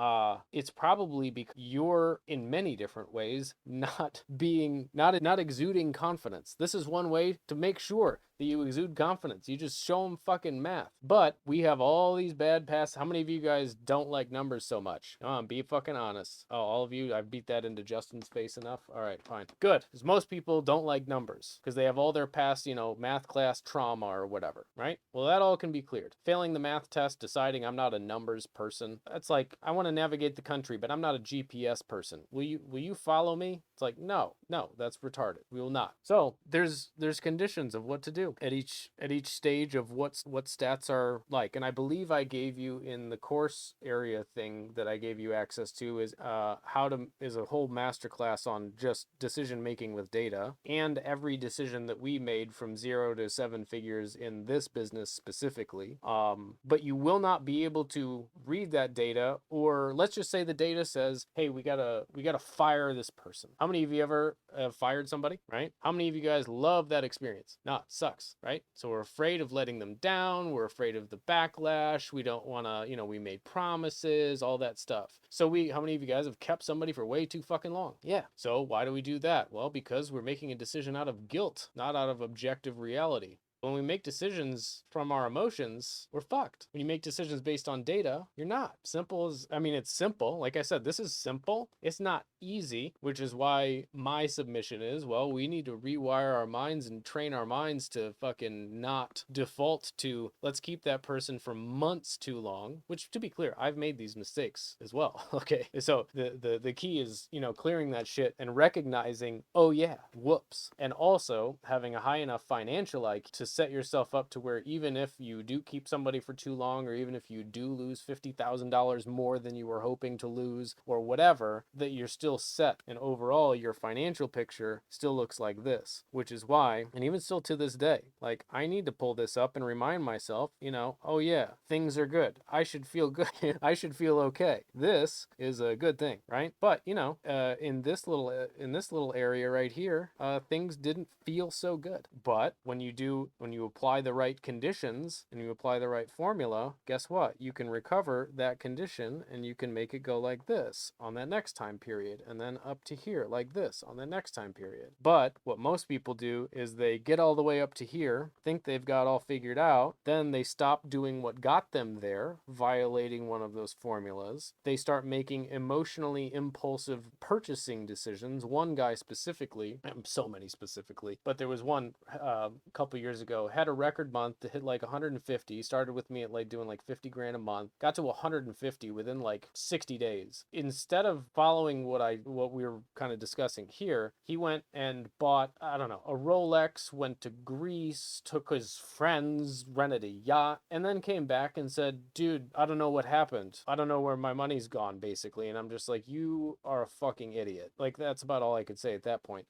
it's probably because you're in many different ways not exuding confidence. This is one way to make sure that you exude confidence. You just show them fucking math. But we have all these bad past. How many of you guys don't like numbers so much? Be fucking honest. Oh, all of you, I've beat that into Justin's face enough. All right, fine. Good. Because most people don't like numbers because they have all their past, math class trauma or whatever, right? Well, that all can be cleared. Failing the math test, deciding I'm not a numbers person. That's like, I want to navigate the country, but I'm not a GPS person. Will you follow me? It's like, no, that's retarded. We will not. So there's conditions of what to do at each stage of what stats are like. And I believe I gave you in the course area thing that I gave you access to is is a whole masterclass on just decision making with data and every decision that we made from 0 to 7 figures in this business specifically. But you will not be able to read that data, or let's just say the data says, hey, we gotta fire this person. How many of you ever fired somebody, right? How many of you guys love that experience? No, it sucks, right? So we're afraid of letting them down. We're afraid of the backlash. We don't want to, we made promises, all that stuff. So how many of you guys have kept somebody for way too fucking long? Yeah. So why do we do that? Well, because we're making a decision out of guilt, not out of objective reality. When we make decisions from our emotions, we're fucked. When you make decisions based on data, you're not. It's simple. Like I said, this is simple. It's not easy, which is why my submission is, well, we need to rewire our minds and train our minds to fucking not default to, let's keep that person for months too long, which, to be clear, I've made these mistakes as well. Okay. So the key is, clearing that shit and recognizing, oh yeah, whoops. And also having a high enough financial IQ to set yourself up to where even if you do keep somebody for too long, or even if you do lose $50,000 more than you were hoping to lose, or whatever, that you're still set. And overall, your financial picture still looks like this, which is why, and even still to this day, like, I need to pull this up and remind myself, oh yeah, things are good. I should feel good. I should feel okay. This is a good thing, right? But, in this little area right here, things didn't feel so good. But when you apply the right conditions and you apply the right formula, guess what? You can recover that condition and you can make it go like this on that next time period, and then up to here like this on the next time period. But what most people do is they get all the way up to here, think they've got all figured out, then they stop doing what got them there, violating one of those formulas. They start making emotionally impulsive purchasing decisions. One guy specifically, so many specifically, but there was one a couple years ago, had a record month to hit like 150. He started with me at like doing like 50 grand a month, got to 150 within like 60 days. Instead of following what we were kind of discussing here, he went and bought, I don't know, a Rolex, went to Greece, took his friends, rented a yacht, and then came back and said, dude, I don't know what happened. I don't know where my money's gone, basically. And I'm just like, you are a fucking idiot. Like, that's about all I could say at that point.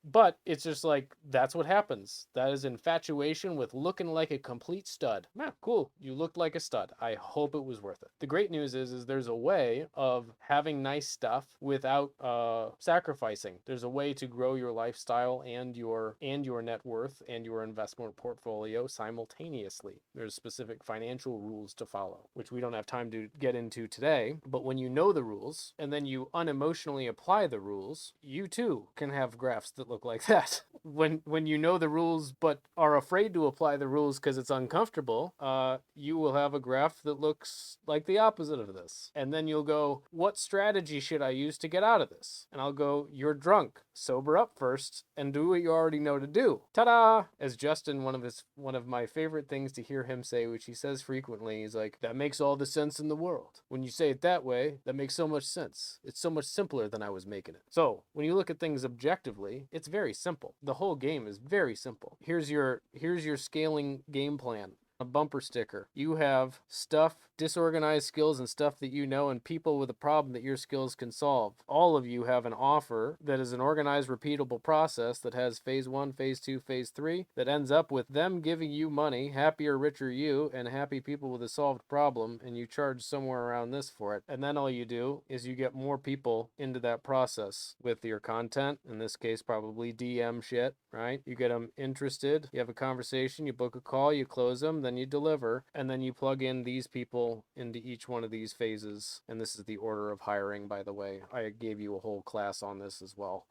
But it's just like, that's what happens. That is infatuation with looking like a complete stud. Yeah, cool. You looked like a stud. I hope it was worth it. The great news is there's a way of having nice stuff without sacrificing. There's a way to grow your lifestyle and your net worth and your investment portfolio simultaneously. There's specific financial rules to follow, which we don't have time to get into today. But when you know the rules and then you unemotionally apply the rules, you too can have graphs that look like that. When you know the rules but are afraid to apply the rules because it's uncomfortable, you will have a graph that looks like the opposite of this. And then you'll go, what strategy should I use to get out of this? And I'll go, you're drunk. Sober up first and do what you already know to do. Ta-da! As Justin, one of my favorite things to hear him say, which he says frequently, is like, that makes all the sense in the world. When you say it that way, that makes so much sense. It's so much simpler than I was making it. So when you look at things objectively, it's very simple. The whole game is very simple. Here's your scaling game plan. A bumper sticker. You have stuff, disorganized skills and stuff that you know, and people with a problem that your skills can solve. All of you have an offer that is an organized, repeatable process that has phase 1, phase 2, phase 3, that ends up with them giving you money, happier, richer you, and happy people with a solved problem, and you charge somewhere around this for it. And then all you do is you get more people into that process with your content, in this case probably DM shit, right? You get them interested, you have a conversation, you book a call, you close them, then then you deliver, and then you plug in these people into each one of these phases. And this is the order of hiring, by the way. I gave you a whole class on this as well.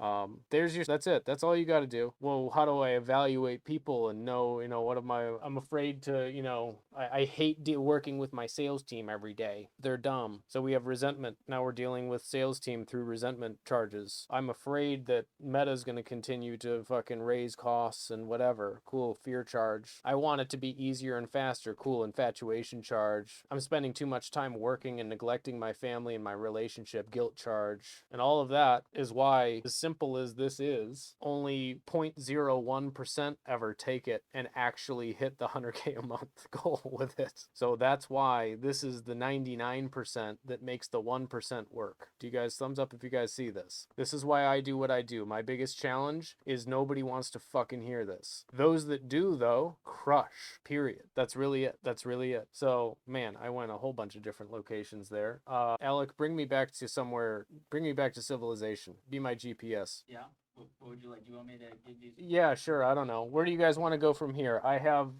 That's it. That's all you got to do. Well, how do I evaluate people and know, what am I'm afraid to, I hate working with my sales team every day. They're dumb. So we have resentment. Now we're dealing with sales team through resentment charges. I'm afraid that Meta's going to continue to fucking raise costs and whatever. Cool, fear charge. I want it to be easier and faster. Cool, infatuation charge. I'm spending too much time working and neglecting my family and my relationship. Guilt charge. And all of that is why, as simple as this is, only 0.01% ever take it and actually hit the 100K a month goal with it. So that's why this is the 99% that makes the 1% work. Do you guys thumbs up if you guys see this? This is why I do what I do. My biggest challenge is nobody wants to fucking hear this. Those that do, though, crush. Period. That's really it. That's really it. So, man, I went a whole bunch of different locations there. Alec, bring me back to somewhere. Bring me back to civilization. Be my GPS. Yeah. What would you like? Do you want me to give you? Yeah, sure. I don't know. Where do you guys want to go from here? I have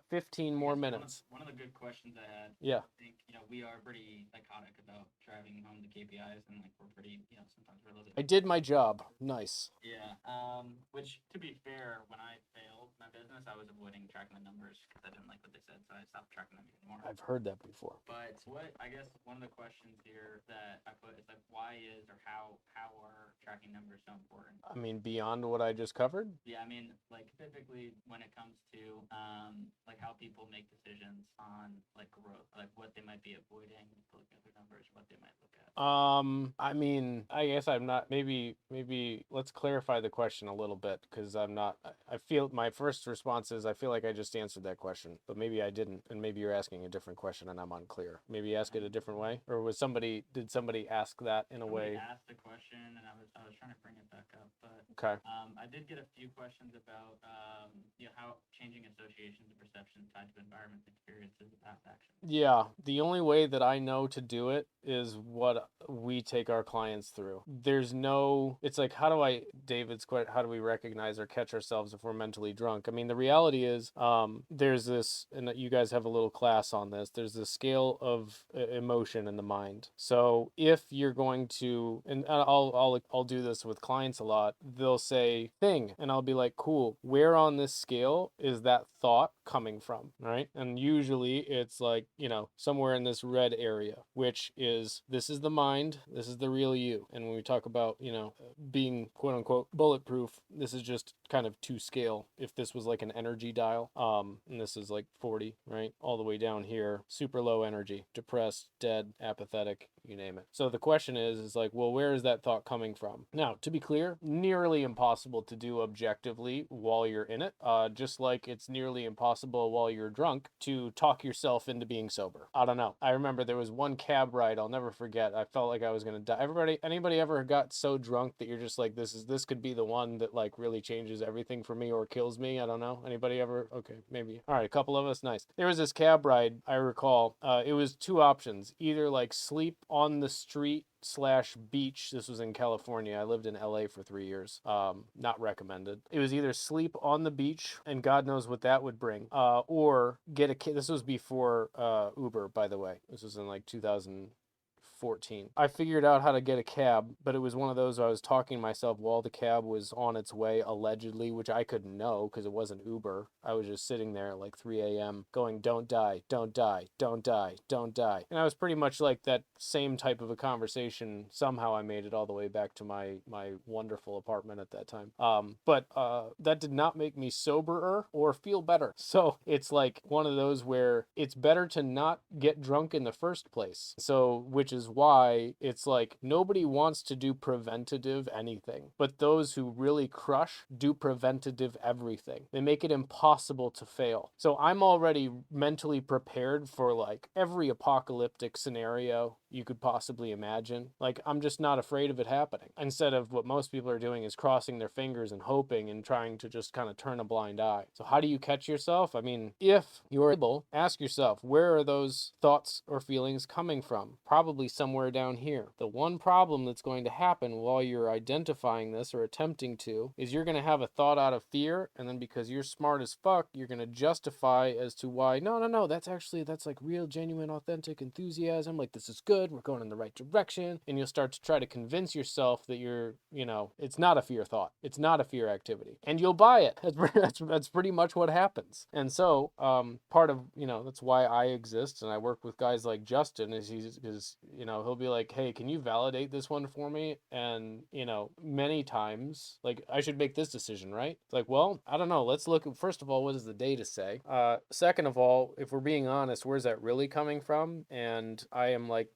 15 more minutes. One of the good questions I had. Yeah. I think we are pretty psychotic about driving home the KPIs, and like we're pretty sometimes we're a little bit. I did my job. Nice. Yeah. Which to be fair, when I failed my business, I was avoiding tracking the numbers because I didn't like what they said, so I stopped tracking them anymore. I've heard that before. But what I guess one of the questions here that I put is like, why is or how are tracking numbers so important? I mean, beyond what I just covered? Yeah, I mean, like typically when it comes to like how people make decisions on like growth, like what they might be avoiding, looking at their numbers, what they might look at. I mean, I guess I'm not, maybe let's clarify the question a little bit, because I feel my first response is I feel like I just answered that question, but maybe I didn't, and maybe you're asking a different question and I'm unclear. Maybe ask it a different way, or did somebody ask that in a way? Somebody asked the question and I was trying to bring it back up, but okay. I did get a few questions about how changing associations and perceptions tied to environment experiences and past action. Yeah, the only way that I know to do it is what we take our clients through. It's like, David's quote, how do we recognize or catch ourselves if we're mentally drunk? I mean, the reality is, there's this, and you guys have a little class on this, there's this scale of emotion in the mind. So if you're going to, and I'll do this with clients a lot, they'll say thing, and I'll be like, cool, where on this scale is that thought coming from, right? And usually it's like, somewhere in this red area, which is, this is the mind, this is the real you. And when we talk about, being quote unquote bulletproof, this is just kind of to scale. If this was like an energy dial, and this is like 40, right? All the way down here, super low energy, depressed, dead, apathetic, you name it. So the question is like, well, where is that thought coming from? Now, to be clear, nearly impossible to do objectively while you're in it, just like it's nearly impossible while you're drunk to talk yourself into being sober. I don't know. I remember there was one cab ride I'll never forget. I felt like I was gonna die. Anybody ever got so drunk that you're just like, this could be the one that like really changes everything for me or kills me? I don't know. Anybody ever? Okay, maybe. All right, a couple of us. Nice. There was this cab ride, I recall. It was two options. Either like sleep on the street / beach. This was in California. I lived in LA for 3 years. Not recommended. It was either sleep on the beach, and God knows what that would bring, or get a, this was before Uber, by the way. This was in like 2014. I figured out how to get a cab, but it was one of those where I was talking to myself while the cab was on its way, allegedly, which I couldn't know because it wasn't Uber. I was just sitting there at like 3 a.m. going, don't die, don't die, don't die, don't die. And I was pretty much like that same type of a conversation. Somehow I made it all the way back to my wonderful apartment at that time. But that did not make me soberer or feel better. So it's like one of those where it's better to not get drunk in the first place. So, which is why it's like nobody wants to do preventative anything, but those who really crush do preventative everything. They make it impossible to fail. So I'm already mentally prepared for like every apocalyptic scenario, you could possibly imagine. Like, I'm just not afraid of it happening. Instead of what most people are doing is crossing their fingers and hoping and trying to just kind of turn a blind eye. So how do you catch yourself? I mean, if you're able, ask yourself, where are those thoughts or feelings coming from? Probably somewhere down here. The one problem that's going to happen while you're identifying this or attempting to is you're going to have a thought out of fear, and then because you're smart as fuck, you're going to justify as to why, no, that's like real, genuine, authentic enthusiasm. Like, this is good. We're going in the right direction. And you'll start to try to convince yourself that you're, it's not a fear thought. It's not a fear activity. And you'll buy it. That's pretty much what happens. And so, part of, that's why I exist and I work with guys like Justin is he'll be like, hey, can you validate this one for me? And, many times, like, I should make this decision, right? It's like, well, I don't know. Let's look at, first of all, what does the data say? Second of all, if we're being honest, where's that really coming from? And I am like,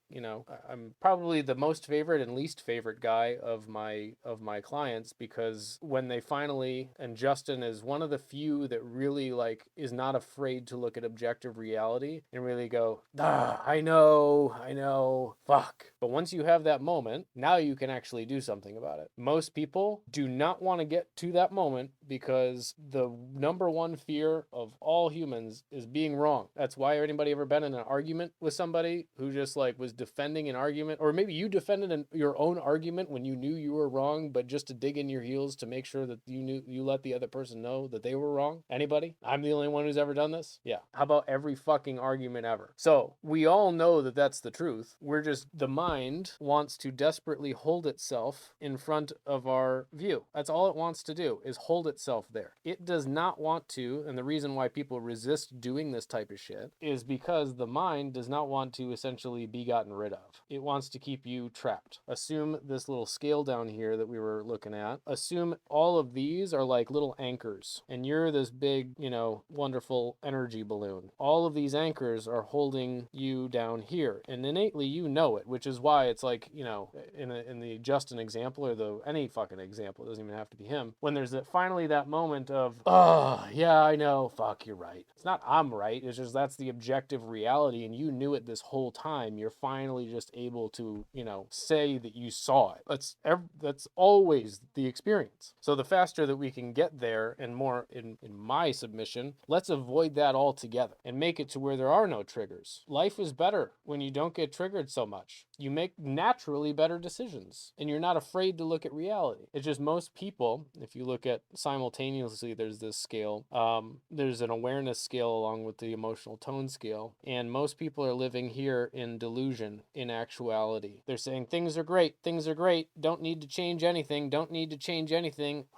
I'm probably the most favorite and least favorite guy of my clients, because when they finally, and Justin is one of the few that really like is not afraid to look at objective reality and really go, I know, fuck. But once you have that moment, now you can actually do something about it. Most people do not want to get to that moment because the number one fear of all humans is being wrong. That's why anybody ever been in an argument with somebody who just like was defending an argument, or maybe you defended your own argument when you knew you were wrong, but just to dig in your heels to make sure that you let the other person know that they were wrong? Anybody? I'm the only one who's ever done this? Yeah. How about every fucking argument ever? So we all know that that's the truth. The mind wants to desperately hold itself in front of our view. That's all it wants to do, is hold itself there. It does not want to, and the reason why people resist doing this type of shit is because the mind does not want to essentially be gotten rid of. It wants to keep you trapped. Assume this little scale down here that we were looking at. Assume all of these are like little anchors, and you're this big, wonderful energy balloon. All of these anchors are holding you down here, and innately you know it, which is why it's like, in the Justin example, or any fucking example, it doesn't even have to be him, when there's finally that moment of, oh yeah, I know, fuck, you're right. It's not I'm right, it's just that's the objective reality, and you knew it this whole time. You're finally just able to, say that you saw it. That's always the experience. So the faster that we can get there, and more in my submission, let's avoid that altogether and make it to where there are no triggers. Life is better when you don't get triggered so much. You make naturally better decisions, and you're not afraid to look at reality. It's just most people, if you look at simultaneously, there's this scale. There's an awareness scale along with the emotional tone scale, and most people are living here in delusion, in actuality. They're saying things are great, don't need to change anything,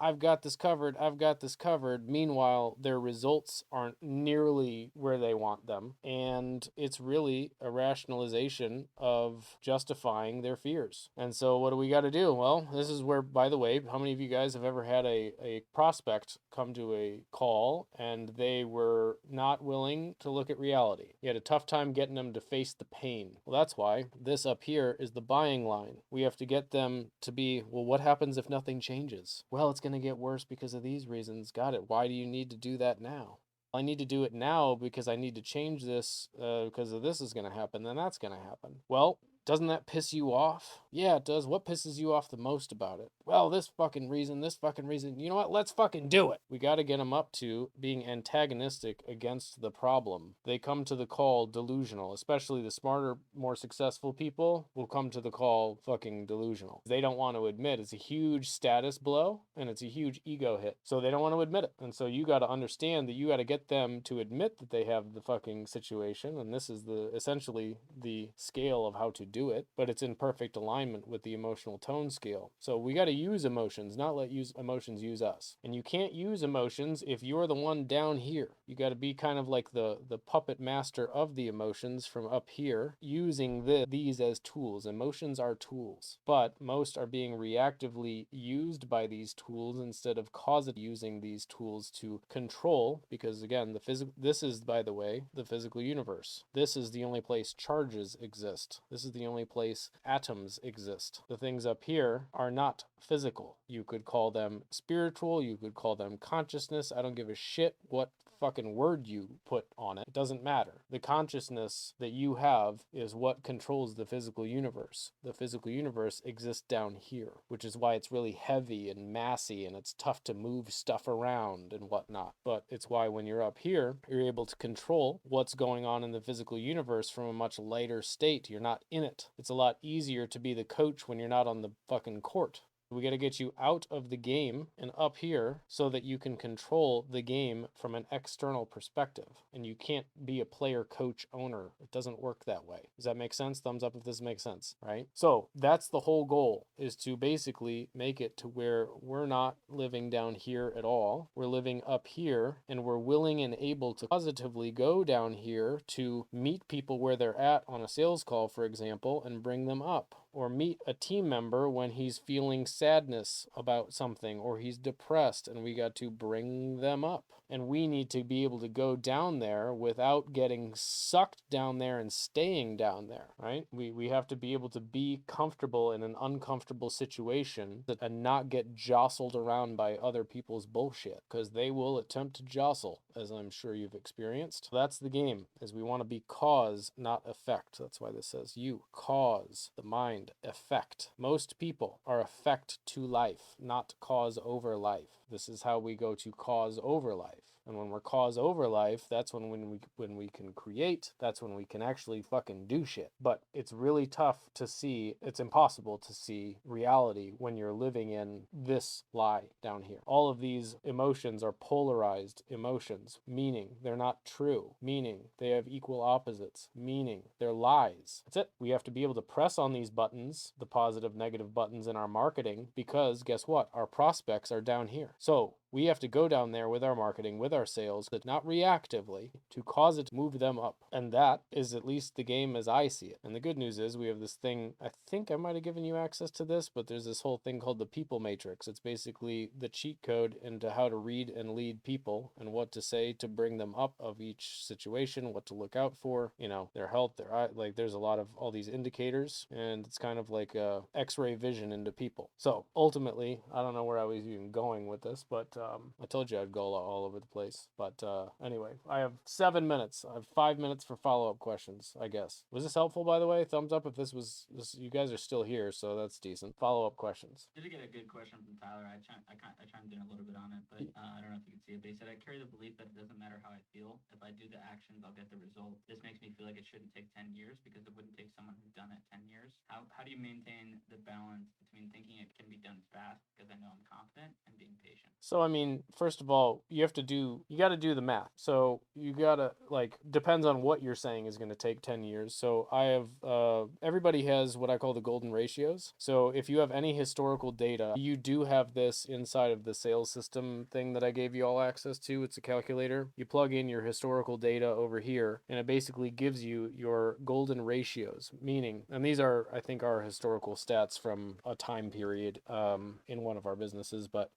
I've got this covered. Meanwhile, their results aren't nearly where they want them, and it's really a rationalization of justifying their fears. And so what do we got to do? Well, this is where, by the way, how many of you guys have ever had a prospect come to a call and they were not willing to look at reality? You had a tough time getting them to face the pain. Well, that's why this up here is the buying line. We have to get them to be, well, what happens if nothing changes? Well, it's going to get worse because of these reasons. Got it. Why do you need to do that now? I need to do it now because I need to change this because of this is going to happen, then that's going to happen. Well, doesn't that piss you off? Yeah, it does. What pisses you off the most about it? Well, this fucking reason. You know what? Let's fucking do it. We got to get them up to being antagonistic against the problem. They come to the call delusional, especially the smarter, more successful people will come to the call fucking delusional. They don't want to admit it's a huge status blow and it's a huge ego hit. So they don't want to admit it. And so you got to understand that you got to get them to admit that they have the fucking situation. And this is essentially the scale of how to do it, but it's in perfect alignment with the emotional tone scale. So we got to use emotions, not let emotions use us. And you can't use emotions if you're the one down here. You got to be kind of like the puppet master of the emotions from up here, using these as tools. Emotions are tools, but most are being reactively used by these tools instead of causally using these tools to control, because again, this is, by the way, the physical universe. This is the only place charges exist. This is the only place atoms exist. The things up here are not physical. You could call them spiritual. You could call them consciousness. I don't give a shit what fucking word you put on it. It doesn't matter. The consciousness that you have is what controls the physical universe. The physical universe exists down here, which is why it's really heavy and massy and it's tough to move stuff around and whatnot. But it's why when you're up here, you're able to control what's going on in the physical universe from a much lighter state. You're not in it. It's a lot easier to be the coach when you're not on the fucking court. We got to get you out of the game and up here so that you can control the game from an external perspective. And you can't be a player, coach, owner. It doesn't work that way. Does that make sense? Thumbs up if this makes sense, right? So that's the whole goal, is to basically make it to where we're not living down here at all. We're living up here, and we're willing and able to positively go down here to meet people where they're at on a sales call, for example, and bring them up. Or meet a team member when he's feeling sadness about something or he's depressed, and we got to bring them up. And we need to be able to go down there without getting sucked down there and staying down there, right? We have to be able to be comfortable in an uncomfortable situation and not get jostled around by other people's bullshit, because they will attempt to jostle, as I'm sure you've experienced. That's the game, is we want to be cause, not effect. That's why this says you. Cause, the mind, effect. Most people are effect to life, not cause over life. This is how we go to cause over life. And when we're cause over life, that's when we can create, that's when we can actually fucking do shit. But it's really tough to see, it's impossible to see reality when you're living in this lie down here. All of these emotions are polarized emotions, meaning they're not true, meaning they have equal opposites, meaning they're lies. That's it. We have to be able to press on these buttons, the positive, negative buttons in our marketing, because guess what? Our prospects are down here. So we have to go down there with our marketing, with our sales, but not reactively, to cause it to move them up. And that is at least the game as I see it. And the good news is we have this thing, I think I might have given you access to this, but there's this whole thing called the people matrix. It's basically the cheat code into how to read and lead people and what to say to bring them up of each situation, what to look out for, you know, their health, their eye, like there's a lot of all these indicators, and it's kind of like a x-ray vision into people. So ultimately, I don't know where I was even going with this, but I told you I'd go all over the place. But anyway, I have 7 minutes. I have 5 minutes for follow-up questions, I guess. Was this helpful, by the way? Thumbs up if this was, you guys are still here, so that's decent. Follow-up questions. Did get a good question from Tyler. I chimed in a little bit on it, but I don't know if you can see it. But he said, I carry the belief that it doesn't matter how I feel. If I do the actions, I'll get the result. This makes me feel like it shouldn't take 10 years because it wouldn't take someone who's done it 10 years. How do you maintain the balance between thinking it can be done fast because I know I'm confident and being patient? So, I mean, first of all, you got to do the math. So you got to, like, depends on what you're saying is going to take 10 years. So I have, everybody has what I call the golden ratios. So if you have any historical data, you do have this inside of the sales system thing that I gave you all access to. It's a calculator. You plug in your historical data over here, and it basically gives you your golden ratios, meaning, and these are, I think, our historical stats from a time period in one of our businesses, but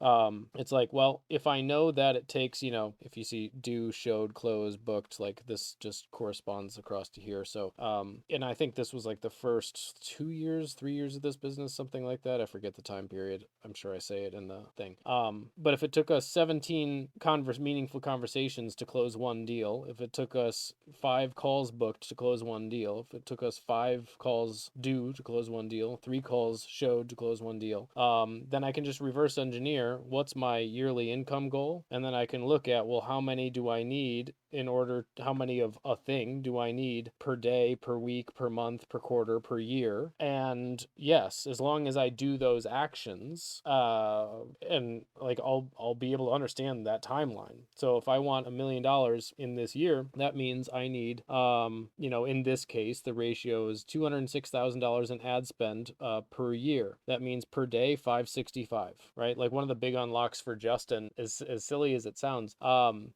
it's like, well, if I know that it takes, you know, if you see due, showed, closed, booked, like this just corresponds across to here. So, and I think this was like the first 2 years, 3 years of this business, something like that. I forget the time period. I'm sure I say it in the thing. But if it took us 17 meaningful conversations to close one deal, if it took us 5 calls booked to close one deal, if it took us 5 calls due to close one deal, 3 calls showed to close one deal, then I can just reverse engineer what's my yearly income goal, and then I can look at, well, how many do I need how many of a thing do I need per day, per week, per month, per quarter, per year? And yes, as long as I do those actions, and like I'll be able to understand that timeline. So if I want $1 million in this year, that means I need, you know, in this case, the ratio is $206,000 in ad spend per year. That means per day, $565, right? Like one of the big unlocks for for Justin, as silly as it sounds.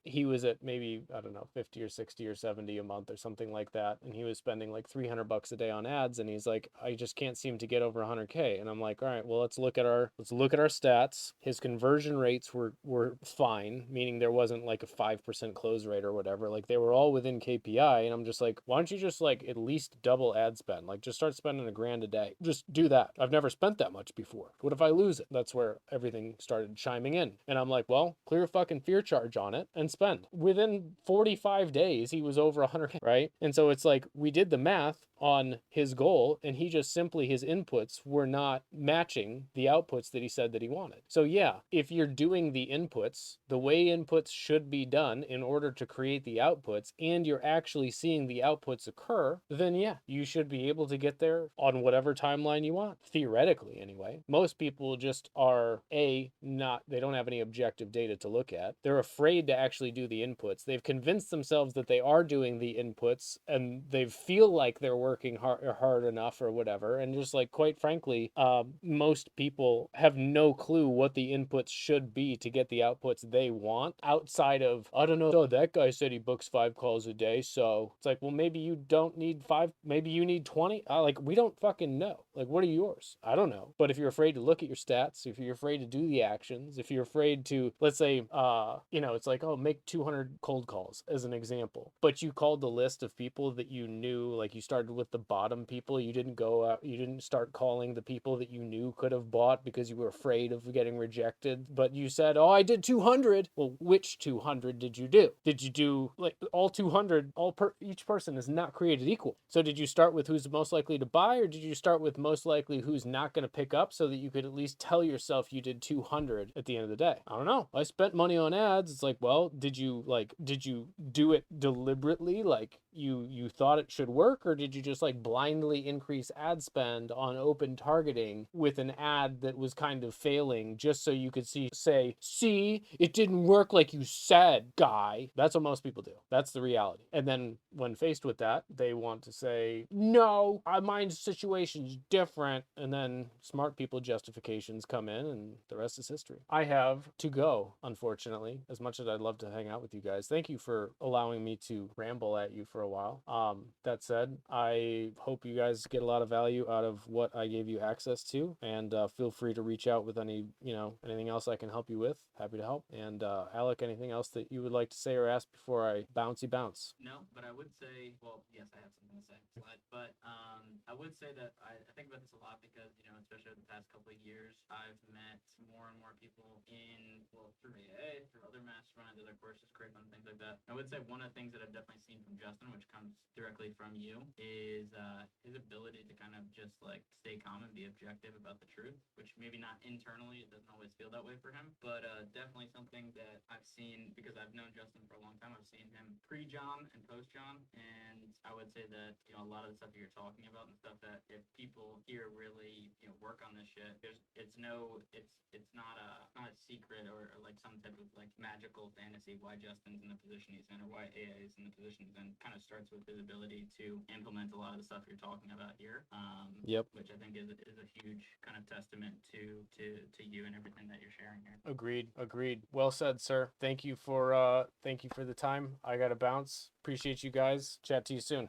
He was at maybe, I don't know, 50 or 60 or 70 a month or something like that, and he was spending like $300 a day on ads, and he's like, I just can't seem to get over 100K. And I'm like, all right, well, let's look at our stats. His conversion rates were fine, meaning there wasn't like a 5% close rate or whatever. Like they were all within KPI, and I'm just like, why don't you just like at least double ad spend? Like just start spending $1,000 a day. Just do that. I've never spent that much before. What if I lose it? That's where everything started chiming in. And I'm like, well, clear a fucking fear charge on it and spend. Within 45 days, he was over 100K, right? And so it's like we did the math on his goal, and he just simply, his inputs were not matching the outputs that he said that he wanted. So yeah, if you're doing the inputs the way inputs should be done in order to create the outputs, and you're actually seeing the outputs occur, then yeah, you should be able to get there on whatever timeline you want, theoretically anyway. Most people just are they don't have any objective data to look at. They're afraid to actually do the inputs. They've convinced themselves that they are doing the inputs, and they feel like they're working hard enough or whatever. And just like, quite frankly, most people have no clue what the inputs should be to get the outputs they want, outside of, I don't know, so that guy said he books 5 calls a day, so it's like, well, maybe you don't need 5, maybe you need 20. Like, we don't fucking know. Like, what are yours? I don't know. But if you're afraid to look at your stats, if you're afraid to do the actions, if you're afraid to, let's say, it's like, oh, make 200 cold calls as an example, but you called the list of people that you knew, like you started with the bottom people, you didn't go out, you didn't start calling the people that you knew could have bought because you were afraid of getting rejected, but you said, oh, I did 200. Well, which 200 did you do? Did you do like all 200? Each person is not created equal. So did you start with who's most likely to buy, or did you start with most likely who's not going to pick up, so that you could at least tell yourself you did 200 at the end of the day? I don't know. I spent money on ads. It's like, well, did you do it deliberately, like you thought it should work, or did you just like blindly increase ad spend on open targeting with an ad that was kind of failing, just so you could see it didn't work like you said, guy? That's what most people do. That's the reality. And then when faced with that, they want to say, no, my situation's different, and then smart people justifications come in, and the rest is history. I have to go, unfortunately, as much as I'd love to hang out with you guys. Thank you for allowing me to ramble at you for a while. That said, I hope you guys get a lot of value out of what I gave you access to, and feel free to reach out with anything else I can help you with. Happy to help. And Alec, anything else that you would like to say or ask before I bounce? No, but I would say, well, yes, I have something to say, but I would say that I think about this a lot because, especially over the past couple of years, I've met more and more people through AA, through other masterminds, other courses, curriculum, things like that. I would say one of the things that I've definitely seen from Justin, which comes directly from you, is his ability to kind of just like stay calm and be objective about the truth, which maybe not internally, it doesn't always feel that way for him, but definitely something that I've seen, because I've known Justin for a long time. I've seen him pre-John and post-John, and I would say that, a lot of the stuff that you're talking about and stuff that if people here really, work on this shit, it's not a secret or like some type of like magical fantasy why Justin's in the position he's in or why AA is in the position he's in. Kind of starts with his ability to implement a lot of the stuff you're talking about here. Yep. Which I think is a huge kind of testament to you and everything that you're sharing here. Agreed. Well said, sir. Thank you for the time. I gotta bounce. Appreciate you guys. Chat to you soon.